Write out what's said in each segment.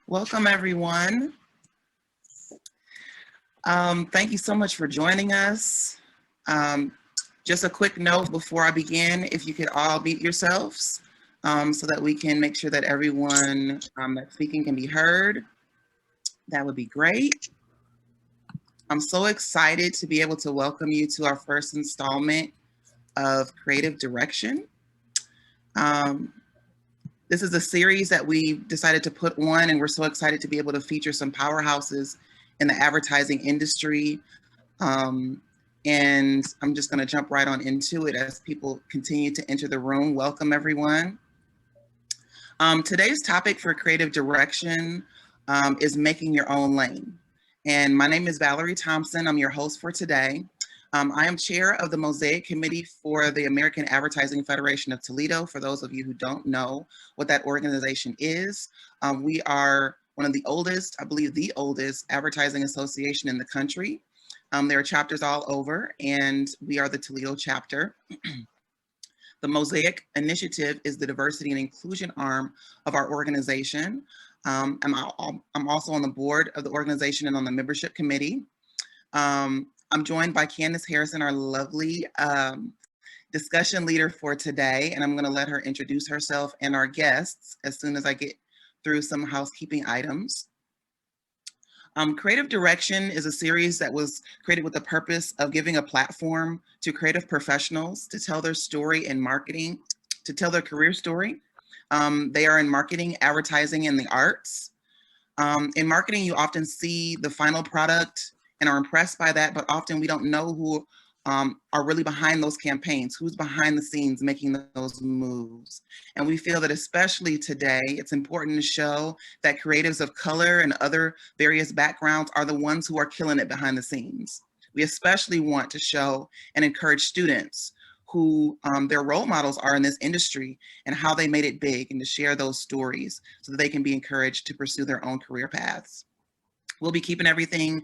Welcome, everyone. Thank you so much for joining us. Um, just a quick note before I begin, if you could all mute yourselves so that we can make sure that everyone that's speaking can be heard, that would be great. I'm so excited to be able to welcome you to our first installment of Creative Direction. This is a series that we decided to put on, and we're so excited to be able to feature some powerhouses in the advertising industry. And I'm just going to jump right on into it as people continue to enter the room. Welcome, everyone. Today's topic for Creative Direction is making your own lane. And my name is Valerie Thompson. I'm your host for today. I am chair of the Mosaic Committee for the American Advertising Federation of Toledo. For those of you who don't know what that organization is, we are one of the oldest, I believe the oldest advertising association in the country. There are chapters all over, and we are the Toledo chapter. The Mosaic Initiative is the diversity and inclusion arm of our organization. I'm also on the board of the organization and on the membership committee. I'm joined by Candace Harrison, our lovely discussion leader for today, and I'm going to let her introduce herself and our guests as soon as I get through some housekeeping items. Creative Direction is a series that was created with the purpose of giving a platform to creative professionals to tell their story in marketing, to tell their career story. They are in marketing, advertising, and the arts. In marketing, you often see the final product and are impressed by that, but often we don't know who are really behind those campaigns, who's behind the scenes making those moves. And we feel that especially today, it's important to show that creatives of color and other various backgrounds are the ones who are killing it behind the scenes. We especially want to show and encourage students who their role models are in this industry and how they made it big, and to share those stories so that they can be encouraged to pursue their own career paths. We'll be keeping everything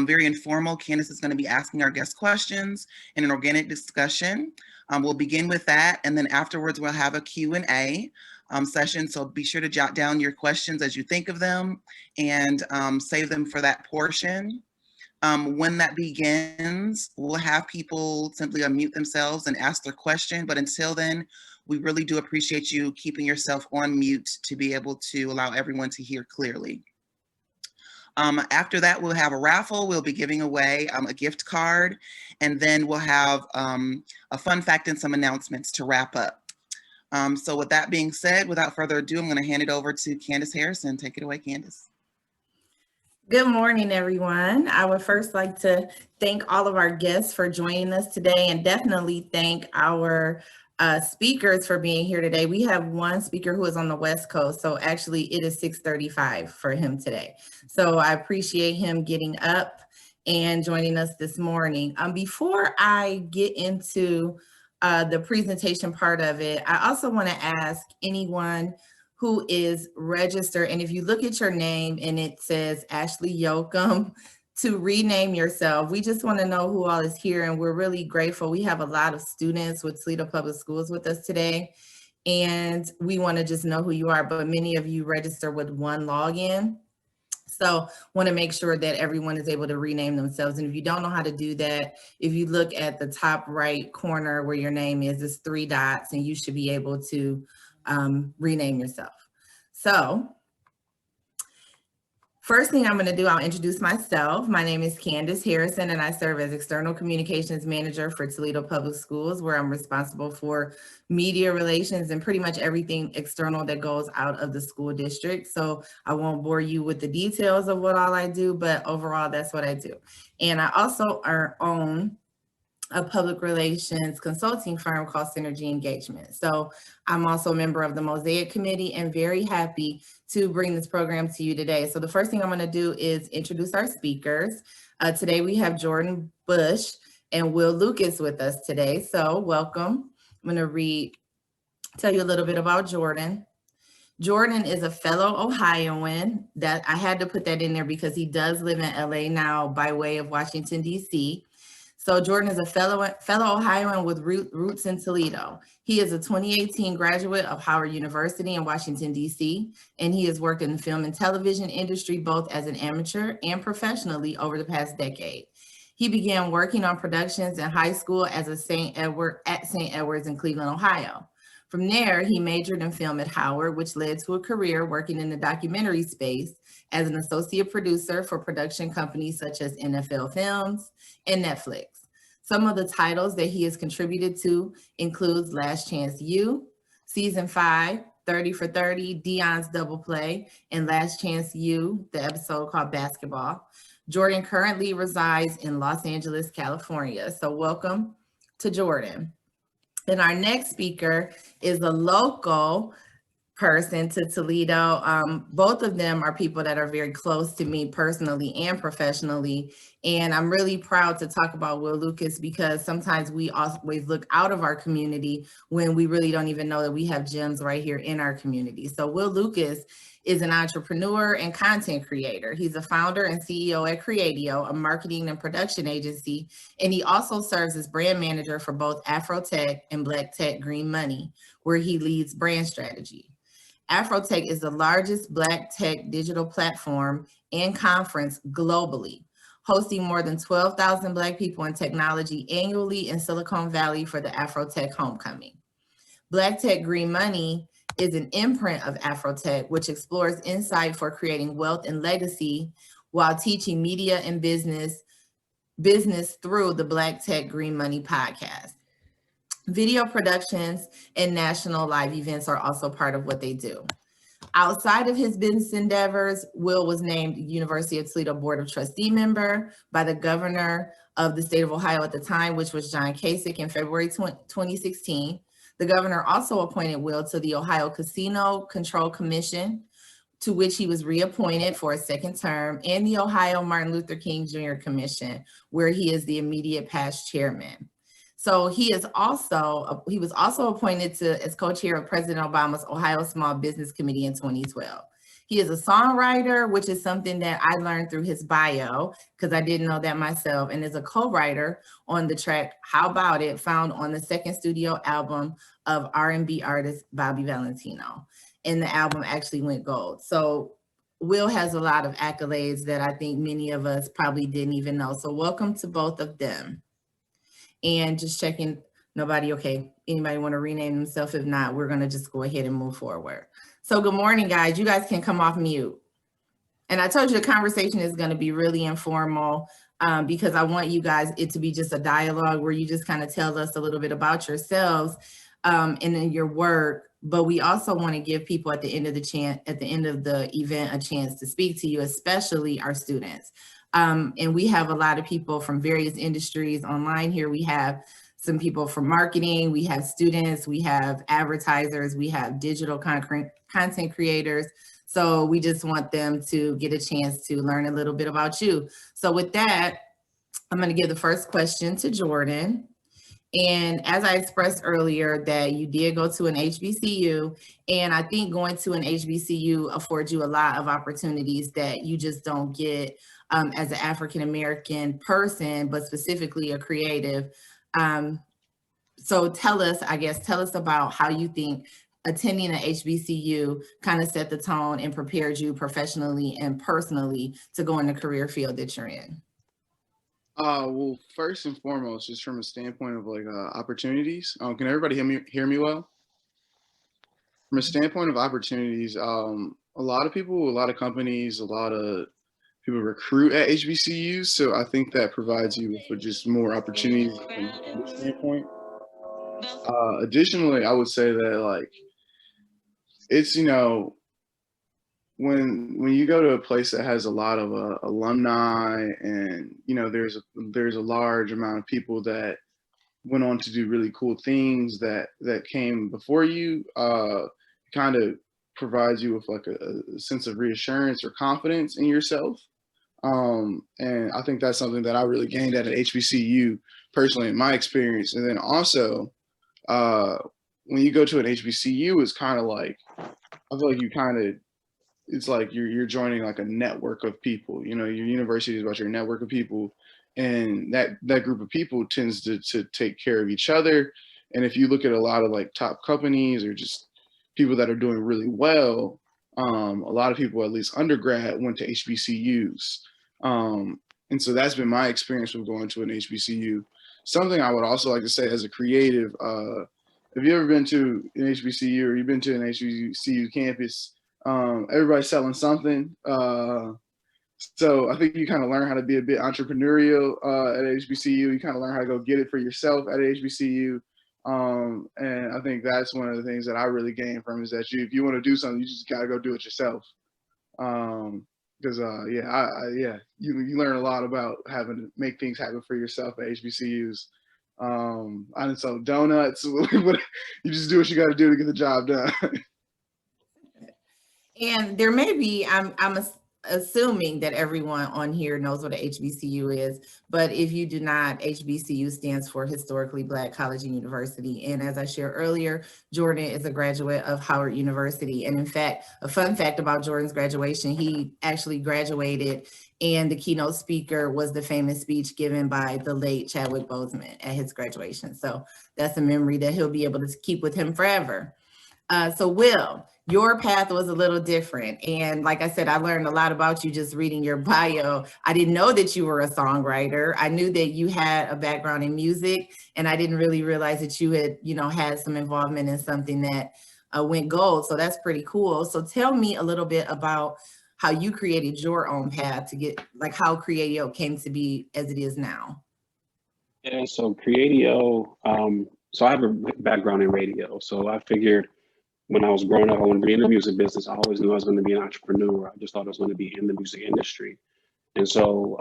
very informal. Candace is going to be asking our guests questions in an organic discussion. We'll begin with that, and then afterwards we'll have a Q&A session. So be sure to jot down your questions as you think of them and save them for that portion. When that begins, we'll have people simply unmute themselves and ask their question. But until then, we really do appreciate you keeping yourself on mute to be able to allow everyone to hear clearly. After that, we'll have a raffle. We'll be giving away a gift card, and then we'll have a fun fact and some announcements to wrap up. So with that being said, without further ado, I'm going to hand it over to Candace Harrison. Take it away, Candace. Good morning, everyone. I would first like to thank all of our guests for joining us today, and definitely thank our speakers for being here today. We have one speaker who is on the West Coast, so actually it is 6:35 for him today. So I appreciate him getting up and joining us this morning. Before I get into the presentation part of it, I also want to ask anyone who is registered, and if you look at your name and it says Ashley Yoakum, to rename yourself. We just want to know who all is here, and we're really grateful. We have a lot of students with Toledo Public Schools with us today, and we want to just know who you are, but many of you register with one login. So want to make sure that everyone is able to rename themselves. And if you don't know how to do that, if you look at the top right corner where your name is, it's 3 dots, and you should be able to rename yourself. So first thing I'm going to do, I'll introduce myself. My name is Candace Harrison, and I serve as External Communications Manager for Toledo Public Schools, where I'm responsible for media relations and pretty much everything external that goes out of the school district. So I won't bore you with the details of what all I do, but overall, that's what I do. And I also own a public relations consulting firm called Synergy Engagement. So I'm also a member of the Mosaic Committee and very happy to bring this program to you today. So the first thing I'm going to do is introduce our speakers. Today we have Jordan Bush and Will Lucas with us today. So welcome. I'm going to tell you a little bit about Jordan. Jordan is a fellow Ohioan. That I had to put that in there because he does live in LA now by way of Washington, D.C. So Jordan is a fellow Ohioan with roots in Toledo. He is a 2018 graduate of Howard University in Washington, D.C., and he has worked in the film and television industry both as an amateur and professionally over the past decade. He began working on productions in high school as a at St. Edward's in Cleveland, Ohio. From there, he majored in film at Howard, which led to a career working in the documentary space as an associate producer for production companies such as NFL Films and Netflix. Some of the titles that he has contributed to includes Last Chance U, Season 5, 30 for 30, Dion's Double Play, and Last Chance U, the episode called Basketball. Jordan currently resides in Los Angeles, California. So welcome to Jordan. And our next speaker is a local person to Toledo. Both of them are people that are very close to me personally and professionally. And I'm really proud to talk about Will Lucas because sometimes we always look out of our community when we really don't even know that we have gems right here in our community. So Will Lucas is an entrepreneur and content creator. He's a founder and CEO at Creatio, a marketing and production agency, and he also serves as brand manager for both Afrotech and Black Tech Green Money, where he leads brand strategy. Afrotech is the largest Black tech digital platform and conference globally, hosting more than 12,000 Black people in technology annually in Silicon Valley for the Afrotech Homecoming. Black Tech Green Money is an imprint of Afrotech, which explores insight for creating wealth and legacy while teaching media and business through the Black Tech Green Money podcast. Video productions and national live events are also part of what they do. Outside of his business endeavors, Will was named University of Toledo Board of Trustee member by the governor of the state of Ohio at the time, which was John Kasich in February 2016. The governor also appointed Will to the Ohio Casino Control Commission, to which he was reappointed for a second term, and the Ohio Martin Luther King Jr. Commission, where he is the immediate past chairman. So he was also appointed as co-chair of President Obama's Ohio Small Business Committee in 2012. He is a songwriter, which is something that I learned through his bio, because I didn't know that myself, and is a co-writer on the track How About It, found on the second studio album of R&B artist Bobby Valentino. And the album actually went gold. So Will has a lot of accolades that I think many of us probably didn't even know. So welcome to both of them. And just checking, nobody, okay, anybody want to rename themselves? If not, we're going to just go ahead and move forward. So good morning, guys. You guys can come off mute. And I told you the conversation is going to be really informal because I want you guys, it to be just a dialogue where you just kind of tell us a little bit about yourselves and then your work. But we also want to give people at the end of the event a chance to speak to you, especially our students. And we have a lot of people from various industries online here. We have some people from marketing, we have students, we have advertisers, we have digital content creators. So we just want them to get a chance to learn a little bit about you. So with that, I'm going to give the first question to Jordan. And as I expressed earlier, that you did go to an HBCU, and I think going to an HBCU affords you a lot of opportunities that you just don't get as an African-American person, but specifically a creative. So tell us about how you think attending an HBCU kind of set the tone and prepared you professionally and personally to go in the career field that you're in. Well, first and foremost, just from a standpoint of like opportunities, can everybody hear me well? From a standpoint of opportunities, a lot of people, a lot of companies, a lot of people recruit at HBCUs, so I think that provides you with just more opportunities from this standpoint. Additionally, I would say that like it's, you know, when you go to a place that has a lot of alumni, and you know there's a large amount of people that went on to do really cool things that came before you, kind of provides you with like a sense of reassurance or confidence in yourself. And I think that's something that I really gained at an HBCU personally in my experience. And then also, when you go to an HBCU, it's kind of like, I feel like it's like you're joining like a network of people. You know, your university is about your network of people. and that group of people tends to take care of each other. And if you look at a lot of like top companies or just people that are doing really well, a lot of people, at least undergrad, went to HBCUs. And so that's been my experience with going to an HBCU. Something I would also like to say as a creative, have you ever been to an HBCU or you've been to an HBCU campus? Everybody's selling something. So I think you kind of learn how to be a bit entrepreneurial at HBCU. You kind of learn how to go get it for yourself at HBCU. And I think that's one of the things that I really gain from is that if you want to do something, you just gotta go do it yourself. Because you learn a lot about having to make things happen for yourself at HBCUs. I didn't sell donuts. You just do what you got to do to get the job done. And there may be, I'm assuming that everyone on here knows what a HBCU is, but if you do not, HBCU stands for Historically Black College and University. And as I shared earlier, Jordan is a graduate of Howard University. And in fact, a fun fact about Jordan's graduation, he actually graduated and the keynote speaker was the famous speech given by the late Chadwick Boseman at his graduation. So that's a memory that he'll be able to keep with him forever. So Will, your path was a little different. And like I said, I learned a lot about you just reading your bio. I didn't know that you were a songwriter. I knew that you had a background in music, and I didn't really realize that you had, had some involvement in something that went gold. So that's pretty cool. So tell me a little bit about how you created your own path to get, like how Creatio came to be as it is now. Yeah, so Creatio, so I have a background in radio. So I figured when I was growing up, I wanted to be in the music business. I always knew I was going to be an entrepreneur. I just thought I was going to be in the music industry. And so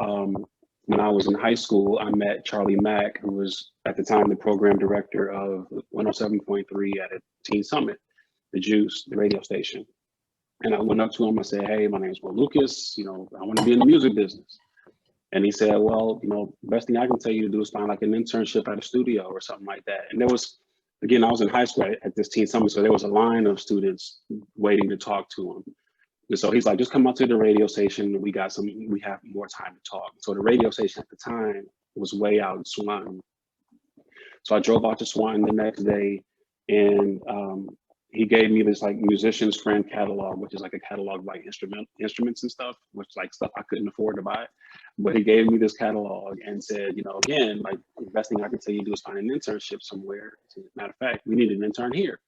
when I was in high school, I met Charlie Mack, who was at the time the program director of 107.3 at a Teen Summit, the Juice, the radio station. And I went up to him, I said, hey, my name is Will Lucas, I want to be in the music business. And he said, well, the best thing I can tell you to do is find like an internship at a studio or something like that. And there was, again, I was in high school at this Teen Summit, so there was a line of students waiting to talk to him. And so he's like, just come out to the radio station. We have more time to talk. So the radio station at the time was way out in Swanton. So I drove out to Swanton the next day, and he gave me this like musician's friend catalog, which is like a catalog of like instruments and stuff, which like stuff I couldn't afford to buy. But he gave me this catalog and said, again, like the best thing I can tell you to do is find an internship somewhere. As a matter of fact, we need an intern here.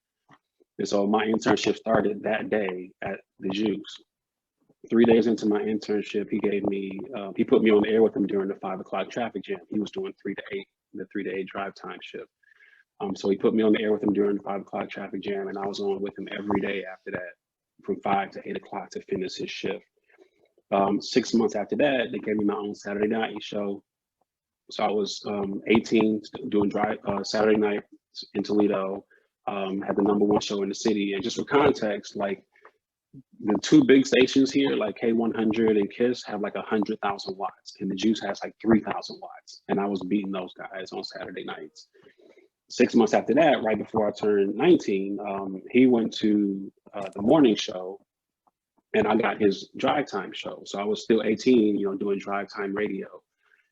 And so my internship started that day at the Juice. 3 days into my internship, he put me on the air with him during the 5 o'clock traffic jam. He was doing the 3 to 8 drive time shift. So he put me on the air with him during the 5 o'clock traffic jam, and I was on with him every day after that, from 5 to 8 o'clock to finish his shift. 6 months after that, they gave me my own Saturday night show. So I was 18, doing Saturday night in Toledo, had the #1 show in the city. And just for context, like the 2 big stations here, like K100 and KISS, have like 100,000 watts, and the Juice has like 3,000 watts. And I was beating those guys on Saturday nights. 6 months after that, right before I turned 19, he went to the morning show, and I got his drive time show. So I was still 18, doing drive time radio.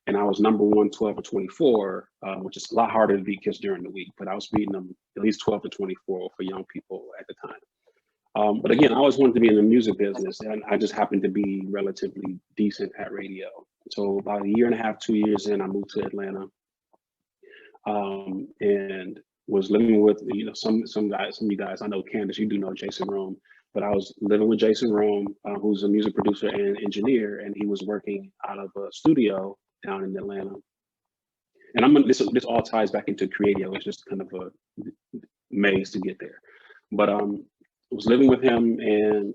And I was #1, 12 or 24, which is a lot harder to beat KISS during the week, but I was beating them at least 12 to 24 for young people at the time. But again, I always wanted to be in the music business, and I just happened to be relatively decent at radio. So about 1.5 years, 2 years in, I moved to Atlanta. And was living with some guys, some of you guys. I know Candace, you do know Jason Rome, but I was living with Jason Rome, who's a music producer and engineer, and he was working out of a studio down in Atlanta. And this all ties back into Creatio. It's just kind of a maze to get there. But I was living with him, and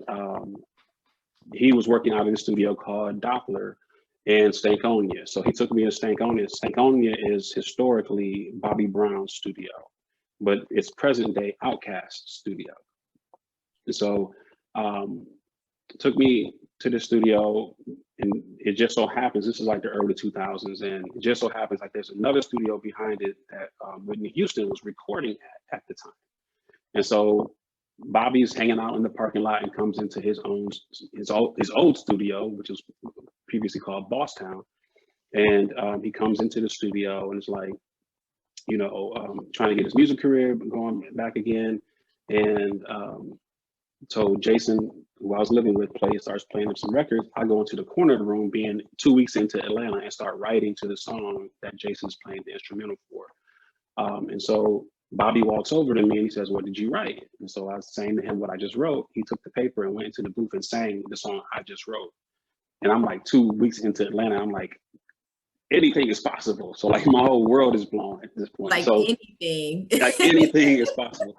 he was working out in a studio called Doppler in Stankonia. So he took me to Stankonia. Stankonia is historically Bobby Brown's studio, but it's present day Outkast studio. And so took me to the studio, and it just so happens, this is like the early 2000s, and it just so happens like there's another studio behind it that Whitney Houston was recording at the time. And so Bobby's hanging out in the parking lot and comes into his old studio, which is previously called Bosstown. And he comes into the studio and it's like, trying to get his music career going back again. And so Jason, who I was living with, starts playing up some records. I go into the corner of the room, being 2 weeks into Atlanta, and start writing to the song that Jason's playing the instrumental for. And so Bobby walks over to me and he says, "What did you write?" And so I was saying to him what I just wrote. He took the paper and went into the booth and sang the song I just wrote. And I'm like 2 weeks into Atlanta. I'm like, anything is possible. So like my whole world is blown at this point. Like so anything. like anything is possible.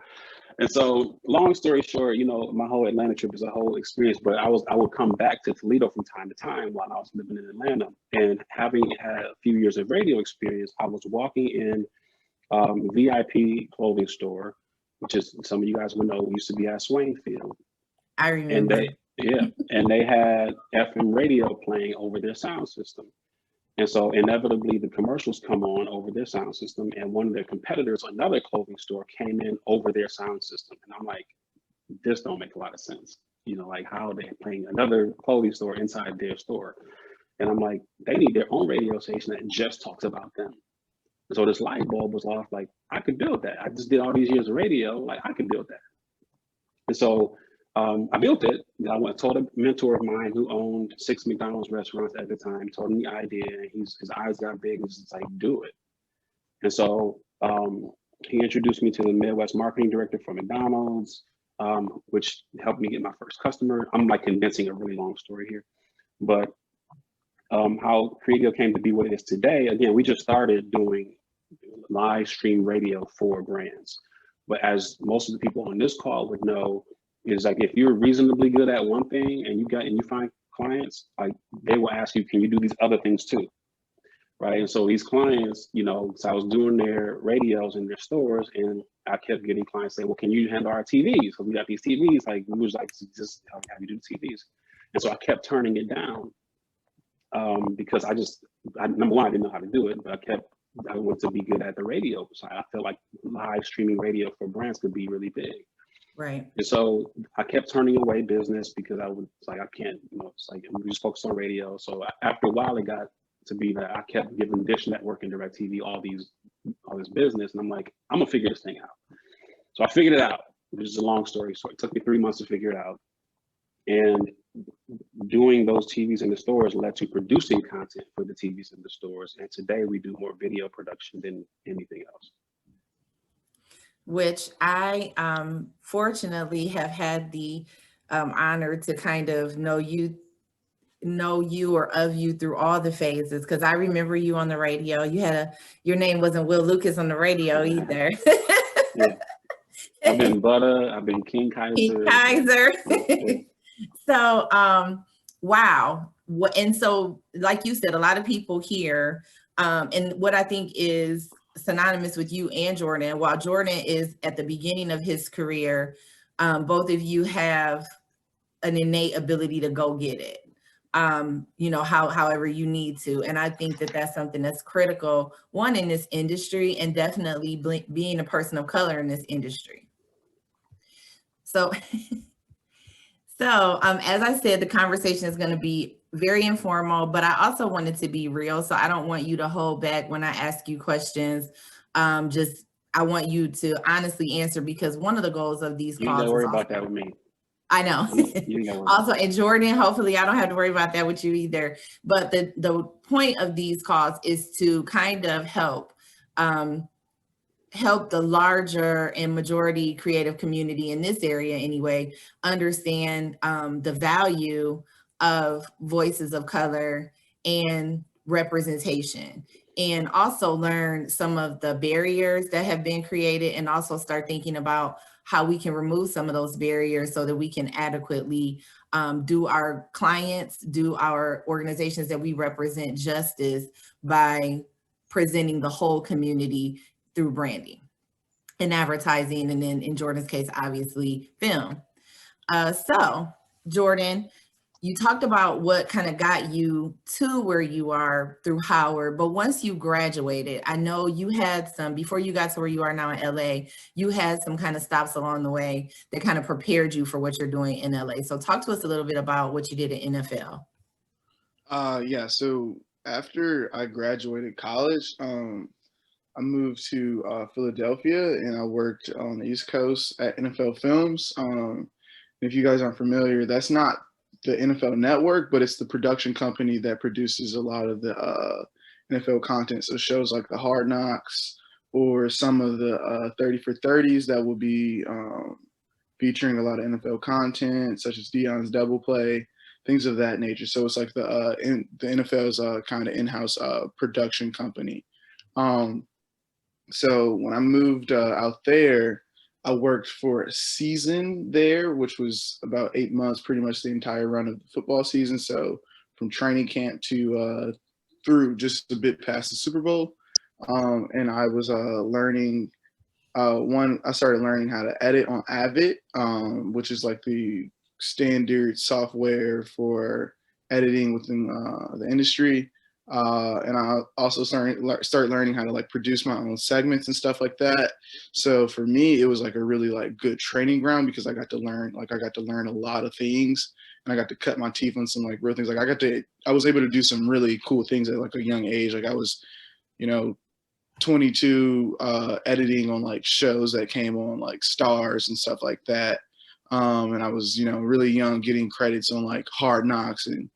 And so long story short, my whole Atlanta trip is a whole experience, but I would come back to Toledo from time to time while I was living in Atlanta. And having had a few years of radio experience, I was walking in VIP clothing store, which is, some of you guys will know, used to be at Swainfield. I remember. And they had FM radio playing over their sound system. And so inevitably the commercials come on over their sound system, and one of their competitors, another clothing store, came in over their sound system. And I'm like, this don't make a lot of sense. Like how are they playing another clothing store inside their store? And I'm like, they need their own radio station that just talks about them. And so this light bulb was off, like, I could build that. I just did all these years of radio, like I could build that. And so I built it. I went told a mentor of mine who owned 6 McDonald's restaurants at the time, told him the idea, and his eyes got big and was just like, do it. And so he introduced me to the Midwest marketing director for McDonald's, which helped me get my first customer. I'm like condensing a really long story here, but how Creatio came to be what it is today. Again, we just started doing live stream radio for brands. But as most of the people on this call would know, is like, if you're reasonably good at one thing and you find clients, like they will ask you, can you do these other things too? Right. And so these clients, so I was doing their radios in their stores, and I kept getting clients say, well, can you handle our TVs? So we got these TVs, like we was like, just have you do the TVs. And so I kept turning it down because number one, I didn't know how to do it, but I wanted to be good at the radio. So I felt like live streaming radio for brands could be really big. Right. And so I kept turning away business because I can't, it's like I'm just focused on radio. So after a while, it got to be that I kept giving Dish Network and DirecTV all this business. And I'm like, I'm gonna figure this thing out. So I figured it out, which is a long story. So it took me 3 months to figure it out. And doing those TVs in the stores led to producing content for the TVs in the stores. And today we do more video production than anything else. Which I fortunately have had the honor to kind of know you or of you through all the phases, because I remember you on the radio. Your name wasn't Will Lucas on the radio either. Yeah. I've been Butter, I've been King Kaiser. King Kaiser. Yeah. So wow. And so like you said, a lot of people here, and what I think is synonymous with you and Jordan, while Jordan is at the beginning of his career, both of you have an innate ability to go get it, however you need to. And I think that that's something that's critical, one, in this industry, and definitely being a person of color in this industry. So, as I said, the conversation is going to be very informal, but I also want it to be real. So I don't want you to hold back when I ask you questions. I want you to honestly answer, because one of the goals of these calls. You don't worry about that with me. I know. Also, and Jordan, hopefully I don't have to worry about that with you either. But the point of these calls is to kind of help the larger and majority creative community in this area anyway, understand the value of voices of color and representation, and also learn some of the barriers that have been created, and also start thinking about how we can remove some of those barriers so that we can adequately do our clients, do our organizations that we represent justice by presenting the whole community through branding and advertising, and then in Jordan's case, obviously film. So Jordan, you talked about what kind of got you to where you are through Howard, but once you graduated, I know you had before you got to where you are now in LA, you had some kind of stops along the way that kind of prepared you for what you're doing in LA. So talk to us a little bit about what you did at NFL. Yeah, so after I graduated college, I moved to Philadelphia, and I worked on the East Coast at NFL Films. If you guys aren't familiar, that's not the NFL Network, but it's the production company that produces a lot of the NFL content. So shows like the Hard Knocks or some of the 30 for 30s that will be featuring a lot of NFL content, such as Dion's Double Play, things of that nature. So it's like the NFL's kind of in-house production company. So when I moved out there, I worked for a season there, which was about 8 months, pretty much the entire run of the football season. So from training camp to through just a bit past the Super Bowl. And I was learning I started learning how to edit on Avid, which is like the standard software for editing within the industry. And I also started learning how to like produce my own segments and stuff like that. So for me, it was like a really like good training ground because I got to learn a lot of things, and I got to cut my teeth on some like real things. Like I was able to do some really cool things at like a young age. Like I was, 22 editing on like shows that came on like Stars and stuff like that. And I was, really young getting credits on like Hard Knocks and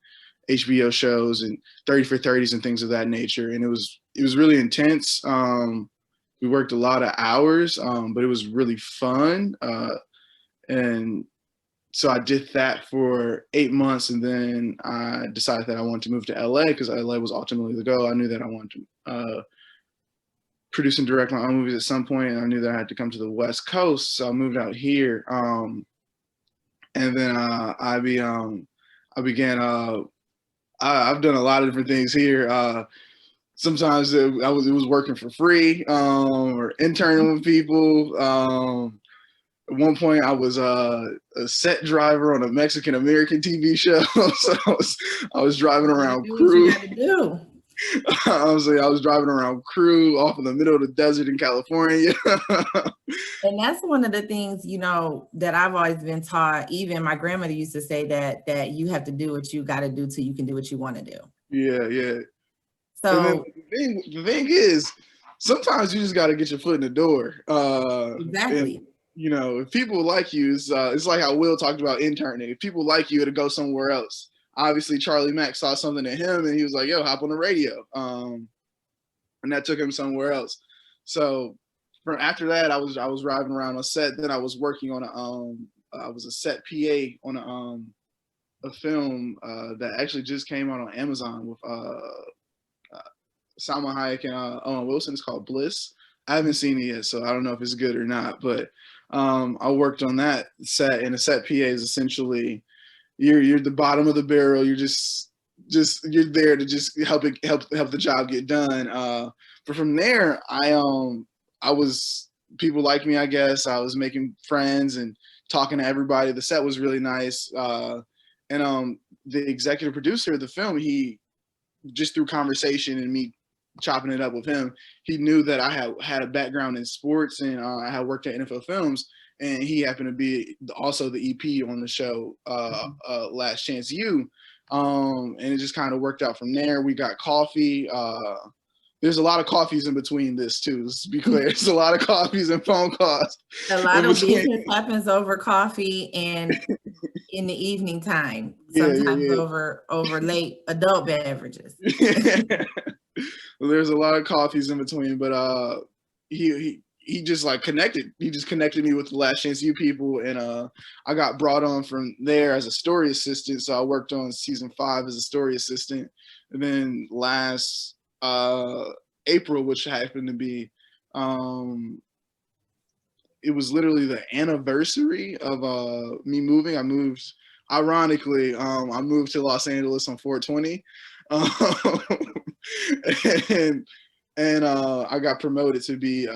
HBO shows and 30 for 30s and things of that nature. And it was really intense. We worked a lot of hours, but it was really fun. And so I did that for 8 months, and then I decided that I wanted to move to LA because LA was ultimately the goal. I knew that I wanted to produce and direct my own movies at some point, and I knew that I had to come to the West Coast, so I moved out here. And then I began. I've done a lot of different things here. Sometimes it was working for free or interning with people. At one point, I was a set driver on a Mexican American TV show, so I was driving around crew. I was driving around crew off in the middle of the desert in California. And that's one of the things, that I've always been taught. Even my grandmother used to say that you have to do what you got to do till you can do what you want to do. Yeah. So the thing is, sometimes you just got to get your foot in the door. Exactly. And, if people like you, it's like how Will talked about interning. If people like you, it'll go somewhere else. Obviously, Charlie Mack saw something in him, and he was like, "Yo, hop on the radio," and that took him somewhere else. So, after that, I was driving around on set. Then I was working on I was a set PA on a film that actually just came out on Amazon with Salma Hayek and Owen Wilson. It's called Bliss. I haven't seen it yet, so I don't know if it's good or not. But I worked on that set, and a set PA is essentially you're the bottom of the barrel. You're just you're there to just help the job get done. But from there, I was, people liked me, I guess. I was making friends and talking to everybody. The set was really nice. And the executive producer of the film, he just through conversation and me chopping it up with him, he knew that I had a background in sports, and I had worked at NFL Films. And he happened to be also the EP on the show, Last Chance U. And it just kind of worked out from there. We got coffee. There's a lot of coffees in between this too. Let's be clear. There's a lot of coffees and phone calls. A lot of business happens over coffee and in the evening time. Sometimes over late adult beverages. Well, there's a lot of coffees in between, but he just like connected. He just connected me with the Last Chance U people, and I got brought on from there as a story assistant. So I worked on season 5 as a story assistant, and then last April, which happened to be, it was literally the anniversary of me moving. I moved, ironically, I moved to Los Angeles on 4/20, and I got promoted to be,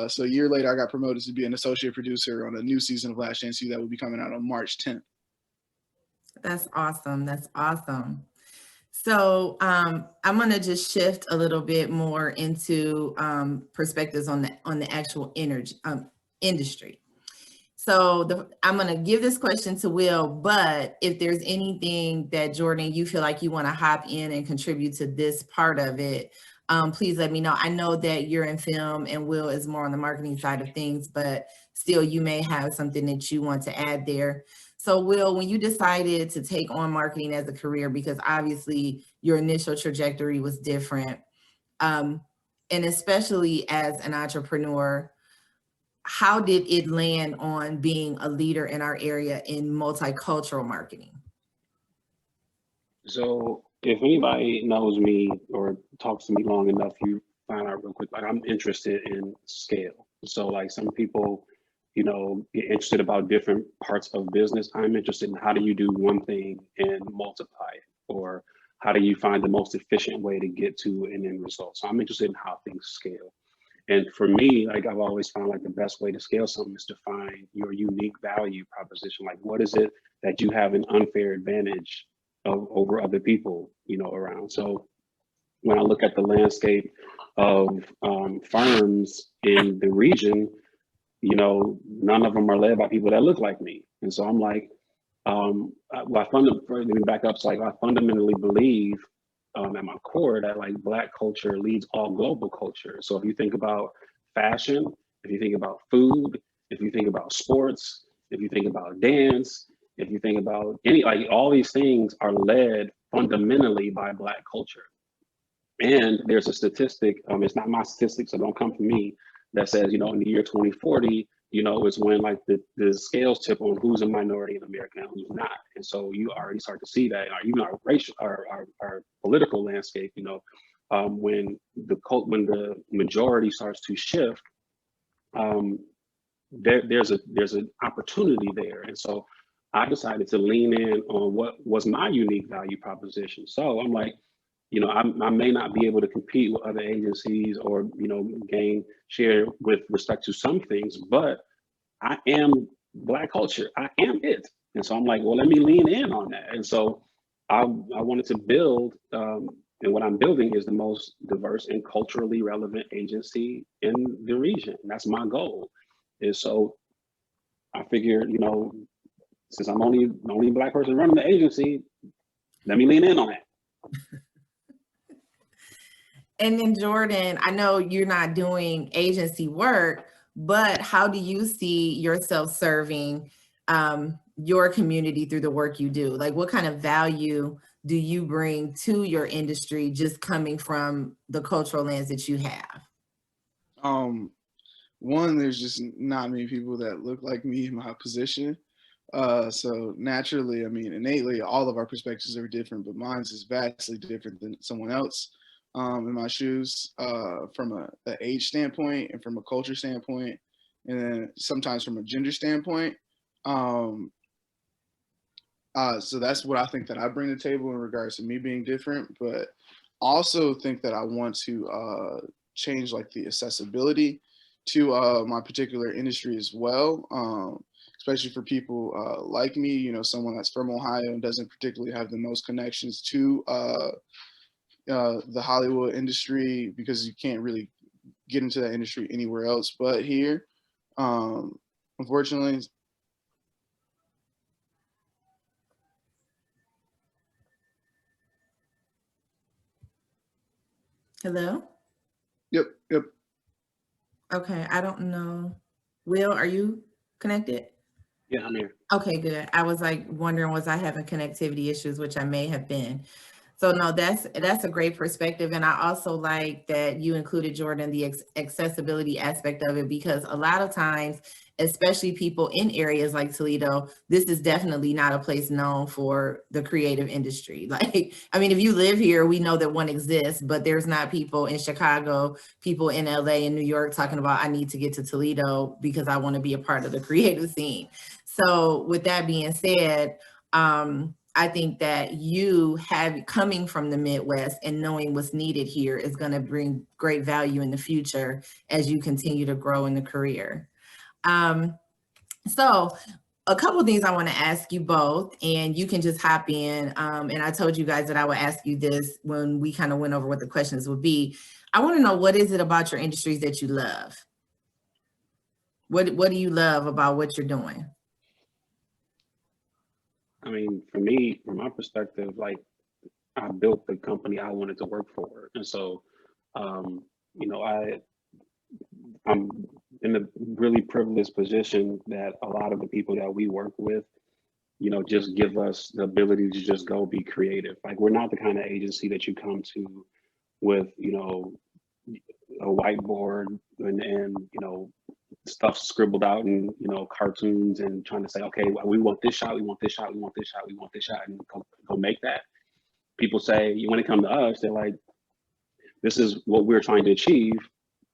so a year later, I got promoted to be an associate producer on a new season of Last Chance U that will be coming out on March 10th. That's awesome. That's awesome. So I'm going to just shift a little bit more into perspectives on the actual industry. So I'm going to give this question to Will, but if there's anything that Jordan, you feel like you want to hop in and contribute to this part of it, please let me know. I know that you're in film and Will is more on the marketing side of things, but still you may have something that you want to add there. So Will, when you decided to take on marketing as a career, because obviously your initial trajectory was different, and especially as an entrepreneur, how did it land on being a leader in our area in multicultural marketing? So if anybody knows me or talks to me long enough, you find out real quick, like I'm interested in scale. So like some people, you know, get interested about different parts of business. I'm interested in how do you do one thing and multiply it, or how do you find the most efficient way to get to an end result? So I'm interested in how things scale. And for me, like I've always found like the best way to scale something is to find your unique value proposition. Like what is it that you have an unfair advantage of over other people, you know, around. So when I look at the landscape of firms in the region, you know, none of them are led by people that look like me. And so I'm like, let me back up. So like I fundamentally believe at my core that like Black culture leads all global culture. So if you think about fashion, if you think about food, if you think about sports, if you think about dance, if you think about like all these things are led fundamentally by Black culture. And there's a statistic, it's not my statistic, so don't come from me, that says, you know, in the year 2040, you know, is when like the scales tip on who's a minority in America and who's not. And so you already start to see that, even our racial, our political landscape, you know, when the majority starts to shift, there's an opportunity there. And so I decided to lean in on what was my unique value proposition. So I'm like, you know, I may not be able to compete with other agencies or, you know, gain share with respect to some things, but I am Black culture. I am it. And so I'm like, well, let me lean in on that. And so I wanted to build, and what I'm building is the most diverse and culturally relevant agency in the region. And that's my goal. And so I figured, you know, since I'm the only Black person running the agency, let me lean in on it. And then Jordan, I know you're not doing agency work, but how do you see yourself serving your community through the work you do? Like what kind of value do you bring to your industry just coming from the cultural lens that you have? One, there's just not many people that look like me in my position. So naturally, I mean, innately, all of our perspectives are different, but mine's is vastly different than someone else in my shoes, from a age standpoint and from a culture standpoint, and then sometimes from a gender standpoint. So that's what I think that I bring to the table in regards to me being different, but also think that I want to change like the accessibility to my particular industry as well. Especially for people like me, you know, someone that's from Ohio and doesn't particularly have the most connections to the Hollywood industry, because you can't really get into that industry anywhere else but here. Unfortunately. Hello? Yep. Okay, I don't know. Will, are you connected? Yeah, I'm here. Okay, good. I was like wondering, was I having connectivity issues, which I may have been. So no, that's a great perspective. And I also like that you included, Jordan, the accessibility aspect of it, because a lot of times, especially people in areas like Toledo, this is definitely not a place known for the creative industry. Like, I mean, if you live here, we know that one exists, but there's not people in Chicago, people in LA and New York talking about, I need to get to Toledo because I want to be a part of the creative scene. So with that being said, I think that you coming from the Midwest and knowing what's needed here is going to bring great value in the future as you continue to grow in the career. So a couple of things I want to ask you both, and you can just hop in. And I told you guys that I would ask you this when we kind of went over what the questions would be. I want to know, what is it about your industries that you love? What do you love about what you're doing? I mean, for me, from my perspective, like I built the company I wanted to work for. And so, you know, I'm in a really privileged position that a lot of the people that we work with, you know, just give us the ability to just go be creative. Like we're not the kind of agency that you come to with, you know, a whiteboard and you know, stuff scribbled out in, you know, cartoons and trying to say, okay, well, we want this shot, we want this shot, we want this shot, we want this shot, and go make that. People say, when it comes to us, they're like, this is what we're trying to achieve.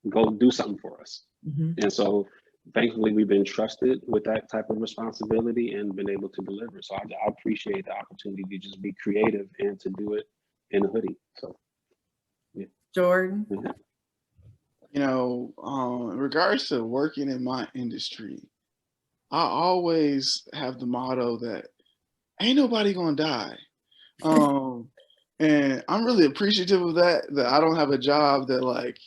Go do something for us. Mhm. And so thankfully we've been trusted with that type of responsibility and been able to deliver. So I appreciate the opportunity to just be creative and to do it in a hoodie. So yeah. Jordan? You know, in regards to working in my industry, I always have the motto that ain't nobody gonna die. And I'm really appreciative of that I don't have a job that, like,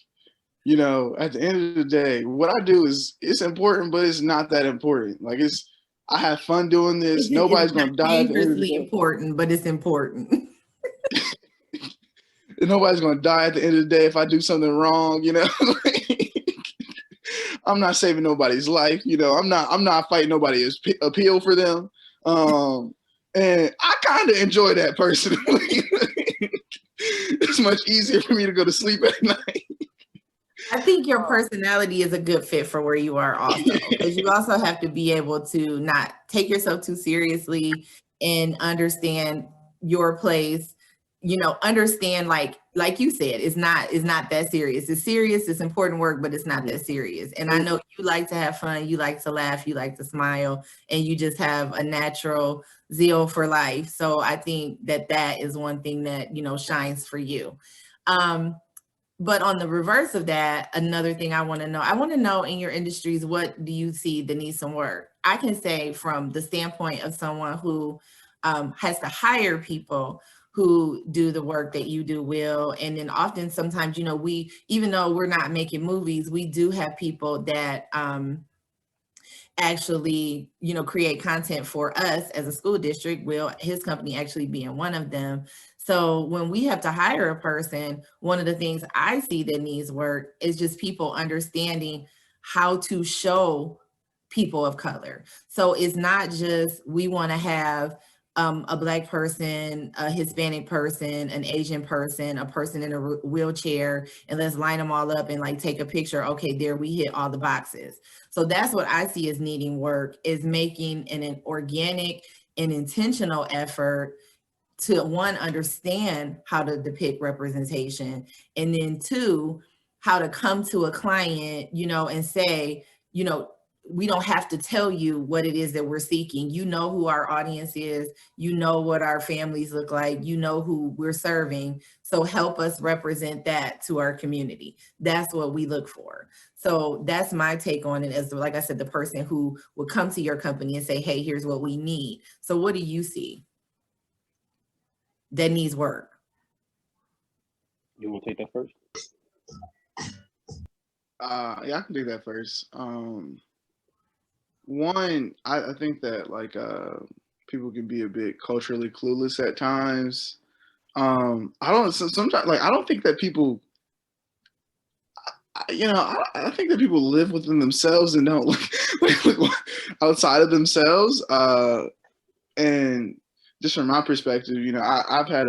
you know, at the end of the day, what I do is it's important, but it's not that important. Like I have fun doing this. Nobody's It's not gonna die at the end of the dangerously day. important, but it's important. Nobody's gonna die at the end of the day if I do something wrong, you know. I'm not saving nobody's life, you know. I'm not fighting nobody's appeal for them. And I kind of enjoy that personally. It's much easier for me to go to sleep at night. I think your personality is a good fit for where you are also, because you also have to be able to not take yourself too seriously and understand your place, you know, understand like you said, it's not that serious. It's serious, it's important work, but it's not that serious. And I know you like to have fun, you like to laugh, you like to smile, and you just have a natural zeal for life. So I think that is one thing that, you know, shines for you. But on the reverse of that, another thing I want to know in your industries, what do you see that needs some work? I can say from the standpoint of someone who has to hire people who do the work that you do, Will. And then often sometimes, you know, even though we're not making movies, we do have people that actually, you know, create content for us as a school district. Will, his company actually being one of them. So when we have to hire a person, one of the things I see that needs work is just people understanding how to show people of color. So it's not just we want to have a Black person, a Hispanic person, an Asian person, a person in a wheelchair, and let's line them all up and like take a picture. Okay, there we hit all the boxes. So that's what I see as needing work, is making an organic and intentional effort to, one, understand how to depict representation, and then two, how to come to a client, you know, and say, you know, we don't have to tell you what it is that we're seeking. You know who our audience is, you know what our families look like, you know who we're serving. So help us represent that to our community. That's what we look for. So that's my take on it, as, like I said, the person who would come to your company and say, hey, here's what we need. So what do you see that needs work? You want to take that first? Yeah, I can do that first. One, I think that like people can be a bit culturally clueless at times. Sometimes, like, I don't think that people, you know, I think that people live within themselves and don't look outside of themselves. And just from my perspective, you know, I've had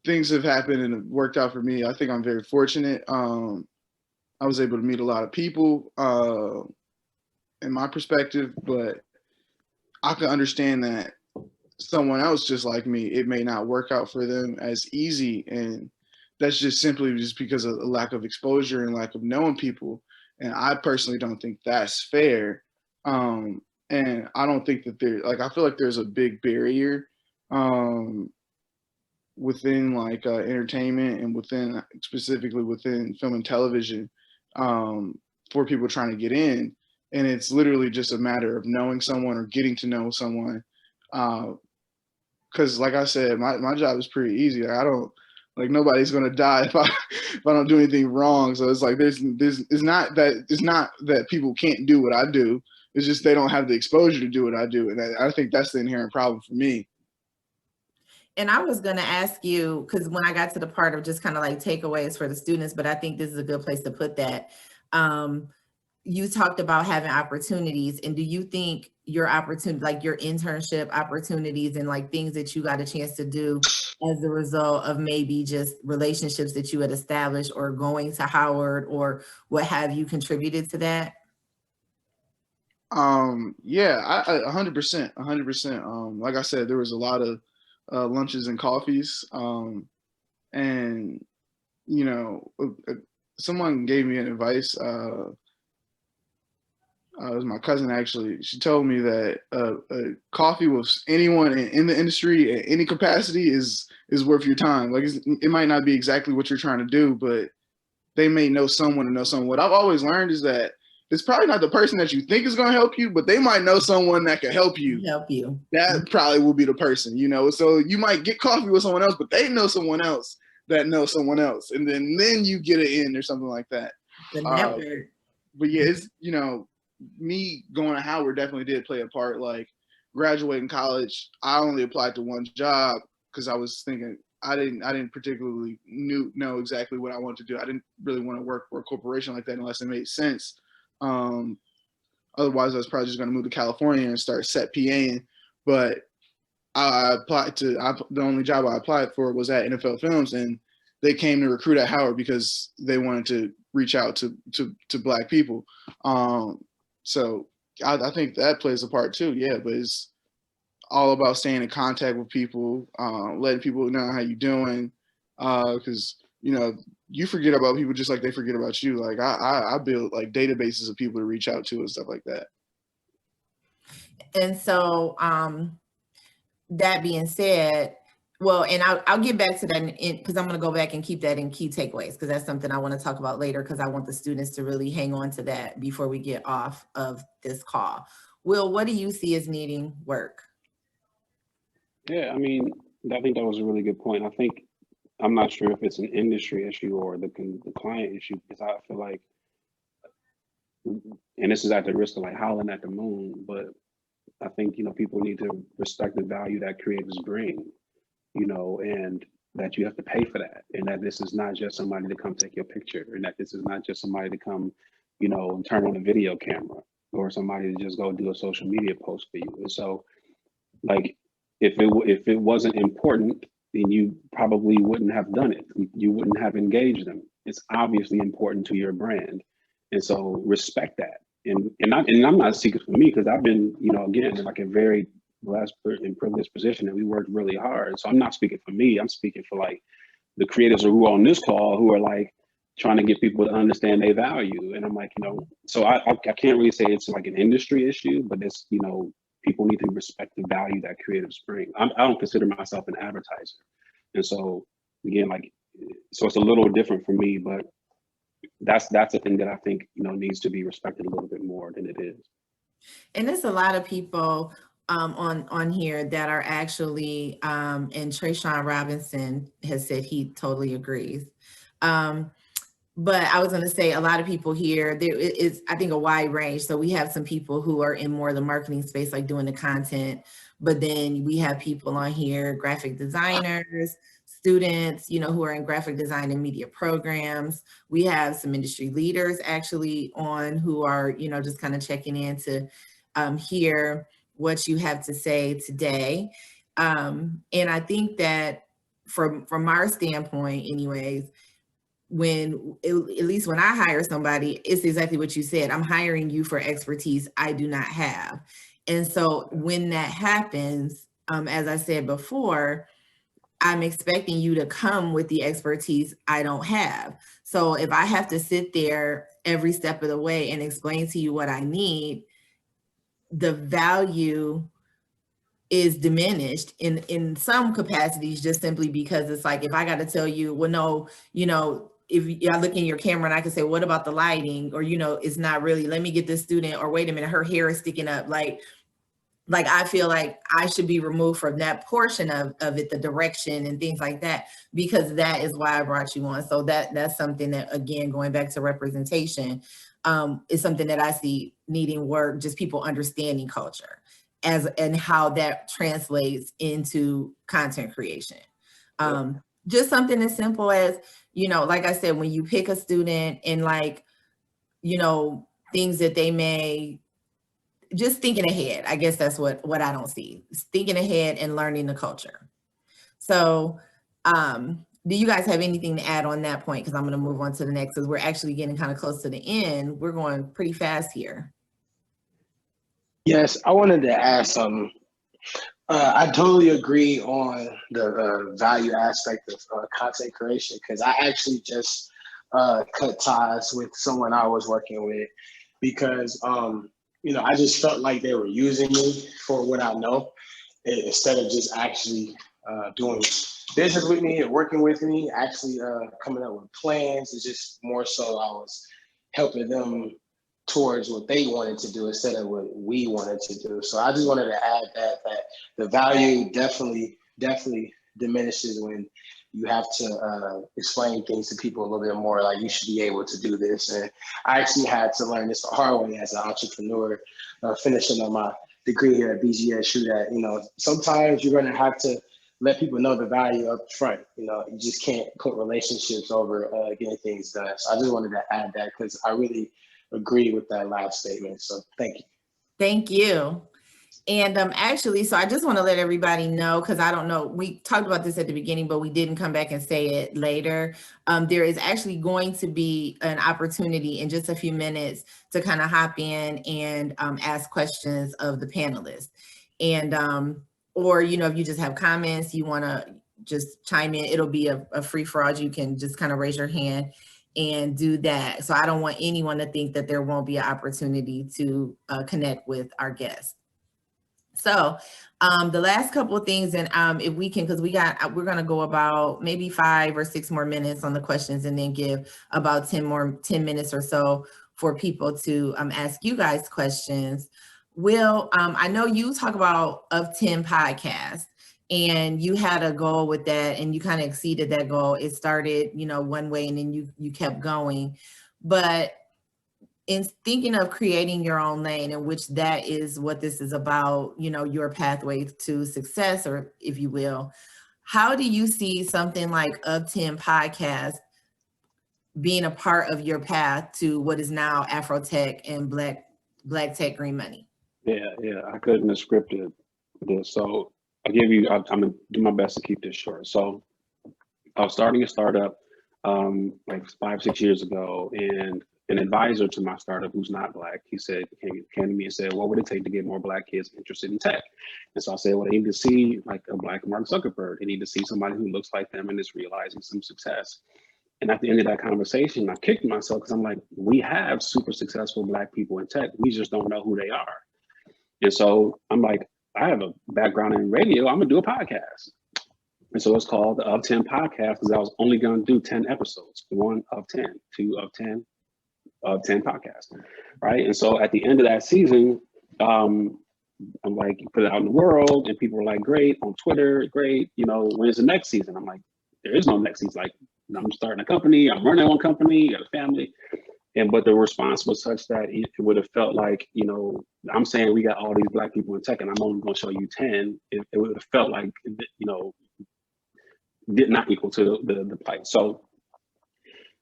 things have happened and it worked out for me. I think I'm very fortunate. I was able to meet a lot of people in my perspective, but I can understand that someone else just like me, it may not work out for them as easy. And that's just simply just because of a lack of exposure and lack of knowing people. And I personally don't think that's fair. And I don't think that I feel like there's a big barrier within like entertainment and specifically within film and television for people trying to get in. And it's literally just a matter of knowing someone or getting to know someone. Because like I said, my job is pretty easy. I don't Like nobody's gonna die if I don't do anything wrong. So it's like it's not that people can't do what I do. It's just they don't have the exposure to do what I do, and I think that's the inherent problem for me. And I was going to ask you, because when I got to the part of just kind of like takeaways for the students, but I think this is a good place to put that. You talked about having opportunities, and do you think your opportunity, like your internship opportunities and like things that you got a chance to do as a result of maybe just relationships that you had established or going to Howard or what have you, contributed to that? Yeah, I 100%, 100%. Like I said, there was a lot of lunches and coffees, and you know, someone gave me an advice. It was my cousin actually. She told me that coffee with anyone in the industry at any capacity is worth your time. Like it might not be exactly what you're trying to do, but they may know someone to know someone. What I've always learned is that it's probably not the person that you think is going to help you, but they might know someone that can help you. That probably will be the person, you know. So you might get coffee with someone else, but they know someone else that knows someone else, and then you get it in or something like that. The network. But yeah, it's, you know, me going to Howard definitely did play a part. Like graduating college, I only applied to one job because I was thinking I didn't particularly know exactly what I wanted to do. I didn't really want to work for a corporation like that unless it made sense. Otherwise, I was probably just going to move to California and start set PAing. But I applied to the only job I applied for was at NFL Films, and they came to recruit at Howard because they wanted to reach out to Black people. So I think that plays a part too. Yeah, but it's all about staying in contact with people, letting people know how you're doing, because you know, you forget about people just like they forget about you. Like I build like databases of people to reach out to and stuff like that. And so that being said, well, and I'll get back to that because I'm going to go back and keep that in key takeaways, because that's something I want to talk about later, because I want the students to really hang on to that before we get off of this call. Will, what do you see as needing work? Yeah, I mean, I think that was a really good point. I think, I'm not sure if it's an industry issue or the client issue, because I feel like, and this is at the risk of like howling at the moon, but I think, you know, people need to respect the value that creatives bring, you know, and that you have to pay for that. And that this is not just somebody to come take your picture, and that this is not just somebody to come, you know, and turn on a video camera, or somebody to just go do a social media post for you. And so, like, if it wasn't important, then you probably wouldn't have done it. You wouldn't have engaged them. It's obviously important to your brand. And so respect that. And I'm not speaking for me, because I've been, you know, again, in like a very blessed and privileged position, and we worked really hard. So I'm not speaking for me. I'm speaking for like the creators who are on this call, who are like trying to get people to understand their value. And I'm like, you know, so I can't really say it's like an industry issue, but it's, you know, people need to respect the value that creatives bring. I don't consider myself an advertiser. And so again, like, so it's a little different for me, but that's a thing that I think, you know, needs to be respected a little bit more than it is. And there's a lot of people on here that are actually, and Trayshawn Robinson has said he totally agrees. But I was going to say, a lot of people here, there is, I think, a wide range. So we have some people who are in more of the marketing space, like doing the content, but then we have people on here, graphic designers, students, you know, who are in graphic design and media programs. We have some industry leaders actually on who are, you know, just kind of checking in to hear what you have to say today. And I think that from our standpoint anyways, at least when I hire somebody, it's exactly what you said. I'm hiring you for expertise I do not have. And so when that happens, as I said before, I'm expecting you to come with the expertise I don't have. So if I have to sit there every step of the way and explain to you what I need, the value is diminished in some capacities, just simply because it's like, if I got to tell you, well, no, you know, if I look in your camera and I can say, what about the lighting? Or, you know, it's not really, let me get this student, or wait a minute, her hair is sticking up. Like, like I feel like I should be removed from that portion of it, the direction and things like that, because that is why I brought you on. So that's something that, again, going back to representation, is something that I see needing work, just people understanding culture and how that translates into content creation. Just something as simple as, like I said, when you pick a student and like, things that they may, just thinking ahead. I guess that's what I don't see. Thinking ahead and learning the culture. So do you guys have anything to add on that point? Because I'm going to move on to the next, because we're actually getting kind of close to the end. We're going pretty fast here. Yes, I wanted to ask something. I totally agree on the value aspect of content creation, because I actually just cut ties with someone I was working with because, I just felt like they were using me for what I know instead of just actually doing business with me and working with me, actually coming up with plans. It's just more so I was helping them towards what they wanted to do instead of what we wanted to do. So I just wanted to add that the value definitely diminishes when you have to explain things to people a little bit more, like you should be able to do this. And I actually had to learn this the hard way as an entrepreneur, finishing on my degree here at BGSU, that, sometimes you're gonna have to let people know the value up front. You just can't put relationships over getting things done. So I just wanted to add that because I really agree with that last statement. So thank you. Thank you. And actually, so I just want to let everybody know, because I don't know, we talked about this at the beginning, but we didn't come back and say it later. There is actually going to be an opportunity in just a few minutes to kind of hop in and ask questions of the panelists. And, or, if you just have comments, you want to just chime in, it'll be a free for all. You can just kind of raise your hand and do that. So I don't want anyone to think that there won't be an opportunity to connect with our guests. So the last couple of things, and if we can, because we're going to go about maybe 5 or 6 more minutes on the questions, and then give about 10 minutes or so for people to ask you guys questions. Will, I know you talk about Of 10 podcast, and you had a goal with that, and you kind of exceeded that goal. It started, one way, and then you kept going. But in thinking of creating your own lane, in which that is what this is about, your pathway to success, or if you will, how do you see something like Of 10 podcast being a part of your path to what is now Afrotech and Black Tech Green Money? Yeah, I couldn't have scripted this. So I'm gonna do my best to keep this short. So I was starting a startup like 5-6 years ago, and an advisor to my startup who's not Black, he came to me and said, what would it take to get more Black kids interested in tech? And so I said, well, they need to see like a Black Mark Zuckerberg. They need to see somebody who looks like them and is realizing some success. And at the end of that conversation, I kicked myself, because I'm like, we have super successful Black people in tech. We just don't know who they are. And so I'm like, I have a background in radio. I'm gonna do a podcast. And so it's called the Of 10 podcast, because I was only gonna do 10 episodes, 1 of 10, 2 of 10, of 10 podcasts, right? And so at the end of that season, I'm like, put it out in the world, and people were like, great, on Twitter, great, when's the next season? I'm like, there is no next season. Like, I'm starting a company, I'm running one company, got a family. But the response was such that it would have felt like, I'm saying we got all these Black people in tech, and I'm only going to show you 10. It would have felt like, did not equal to the plight. So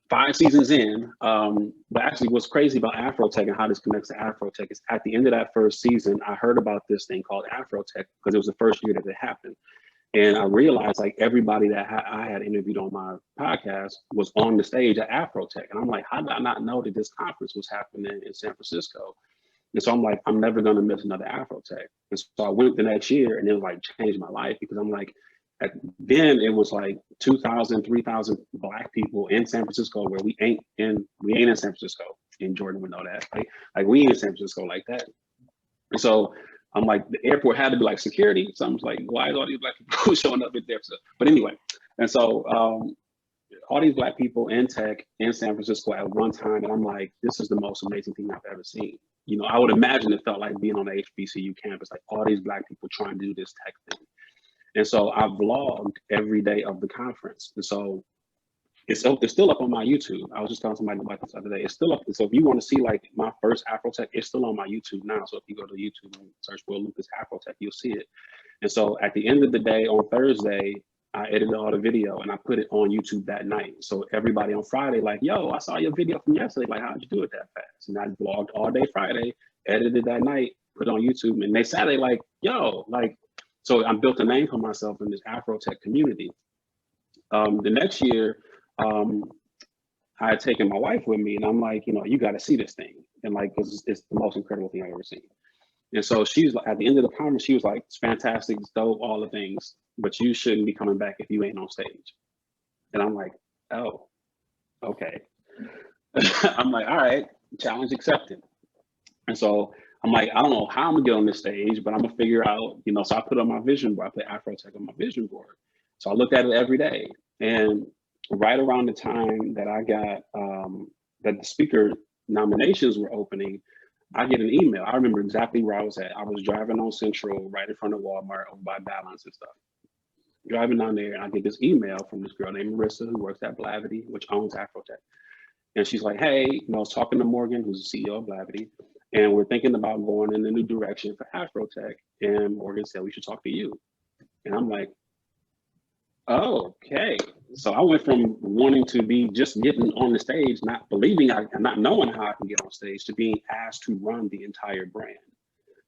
5 seasons in, but actually what's crazy about Afrotech and how this connects to Afrotech is at the end of that first season, I heard about this thing called Afrotech, because it was the first year that it happened. And I realized like everybody that I had interviewed on my podcast was on the stage at Afrotech. And I'm like, how did I not know that this conference was happening in San Francisco? And so I'm like, I'm never gonna miss another Afrotech. And so I went the next year, and it like changed my life, because I'm like, then it was like 2,000, 3,000 Black people in San Francisco, where we ain't in San Francisco. And Jordan would know that. Like we ain't in San Francisco like that. And so I'm like, the airport had to be like security. So I'm like, why is all these Black people showing up in there? But anyway, and so all these Black people in tech in San Francisco at one time, and I'm like, this is the most amazing thing I've ever seen. you know, I would imagine it felt like being on the HBCU campus, like all these Black people trying to do this tech thing. And so I vlogged every day of the conference. And so it's still up on my YouTube. I was just telling somebody about this the other day. It's still up. So if you want to see like my first Afrotech, it's still on my YouTube now. So if you go to YouTube and search Will Lucas Afrotech, you'll see it. And so at the end of the day on Thursday, I edited all the video and I put it on YouTube that night. So everybody on Friday, like, yo, I saw your video from yesterday. Like, how'd you do it that fast? And I vlogged all day Friday, edited that night, put it on YouTube. And they Saturday, like, yo, like, so I built a name for myself in this Afrotech community. The next year, I had taken my wife with me and I'm like, you know, you got to see this thing. And like, it's the most incredible thing I've ever seen. And so she's like, at the end of the conference, she was like, it's fantastic, it's dope, all the things, but you shouldn't be coming back if you ain't on stage. And I'm like, oh, okay. I'm like, all right, challenge accepted. And so I'm like, I don't know how I'm gonna get on this stage, but I'm gonna figure out, you know, so I put on my vision board, I put Afrotech on my vision board. So I looked at it every day. And right around the time that I got, that the speaker nominations were opening, I get an email. I remember exactly where I was at. I was driving on Central right in front of Walmart over by Balance and stuff. Driving down there and I get this email from this girl named Marissa who works at Blavity, which owns Afrotech. And she's like, hey, you know, I was talking to Morgan, who's the CEO of Blavity, and we're thinking about going in a new direction for Afrotech. And Morgan said, we should talk to you. And I'm like, oh, okay. So I went from wanting to be just getting on the stage, not believing not knowing how I can get on stage, to being asked to run the entire brand.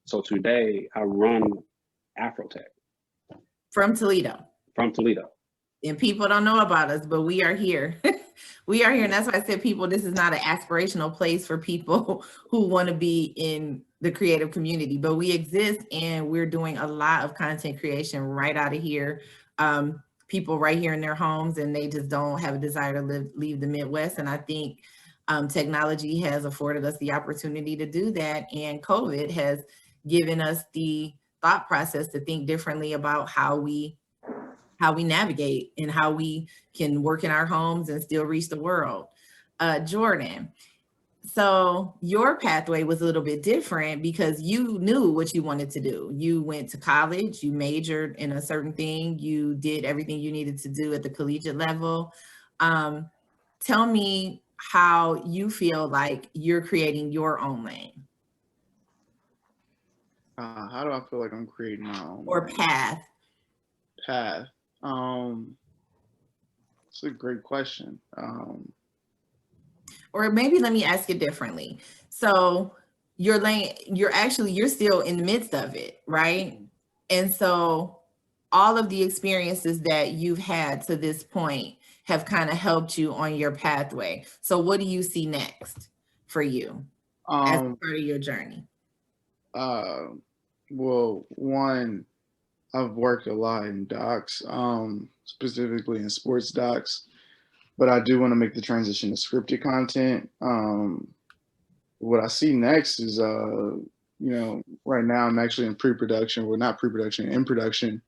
So today I run Afrotech. From Toledo. From Toledo. And people don't know about us, but we are here. We are here. And that's why I said, people, this is not an aspirational place for people who want to be in the creative community, but we exist and we're doing a lot of content creation right out of here. People right here in their homes, and they just don't have a desire to leave the Midwest. And I think technology has afforded us the opportunity to do that. And COVID has given us the thought process to think differently about how we navigate and how we can work in our homes and still reach the world. Jordan, so your pathway was a little bit different because you knew what you wanted to do. You went to college, you majored in a certain thing, you did everything you needed to do at the collegiate level. Tell me how you feel like you're creating your own lane. How do I feel like I'm creating my own or lane? path? It's a great question. Or maybe let me ask it differently. So your lane, you're still in the midst of it, right? And so all of the experiences that you've had to this point have kind of helped you on your pathway. So what do you see next for you as part of your journey? Well, one, I've worked a lot in docs, specifically in sports docs, but I do want to make the transition to scripted content. What I see next is, right now I'm actually in pre-production, well, not pre-production, in production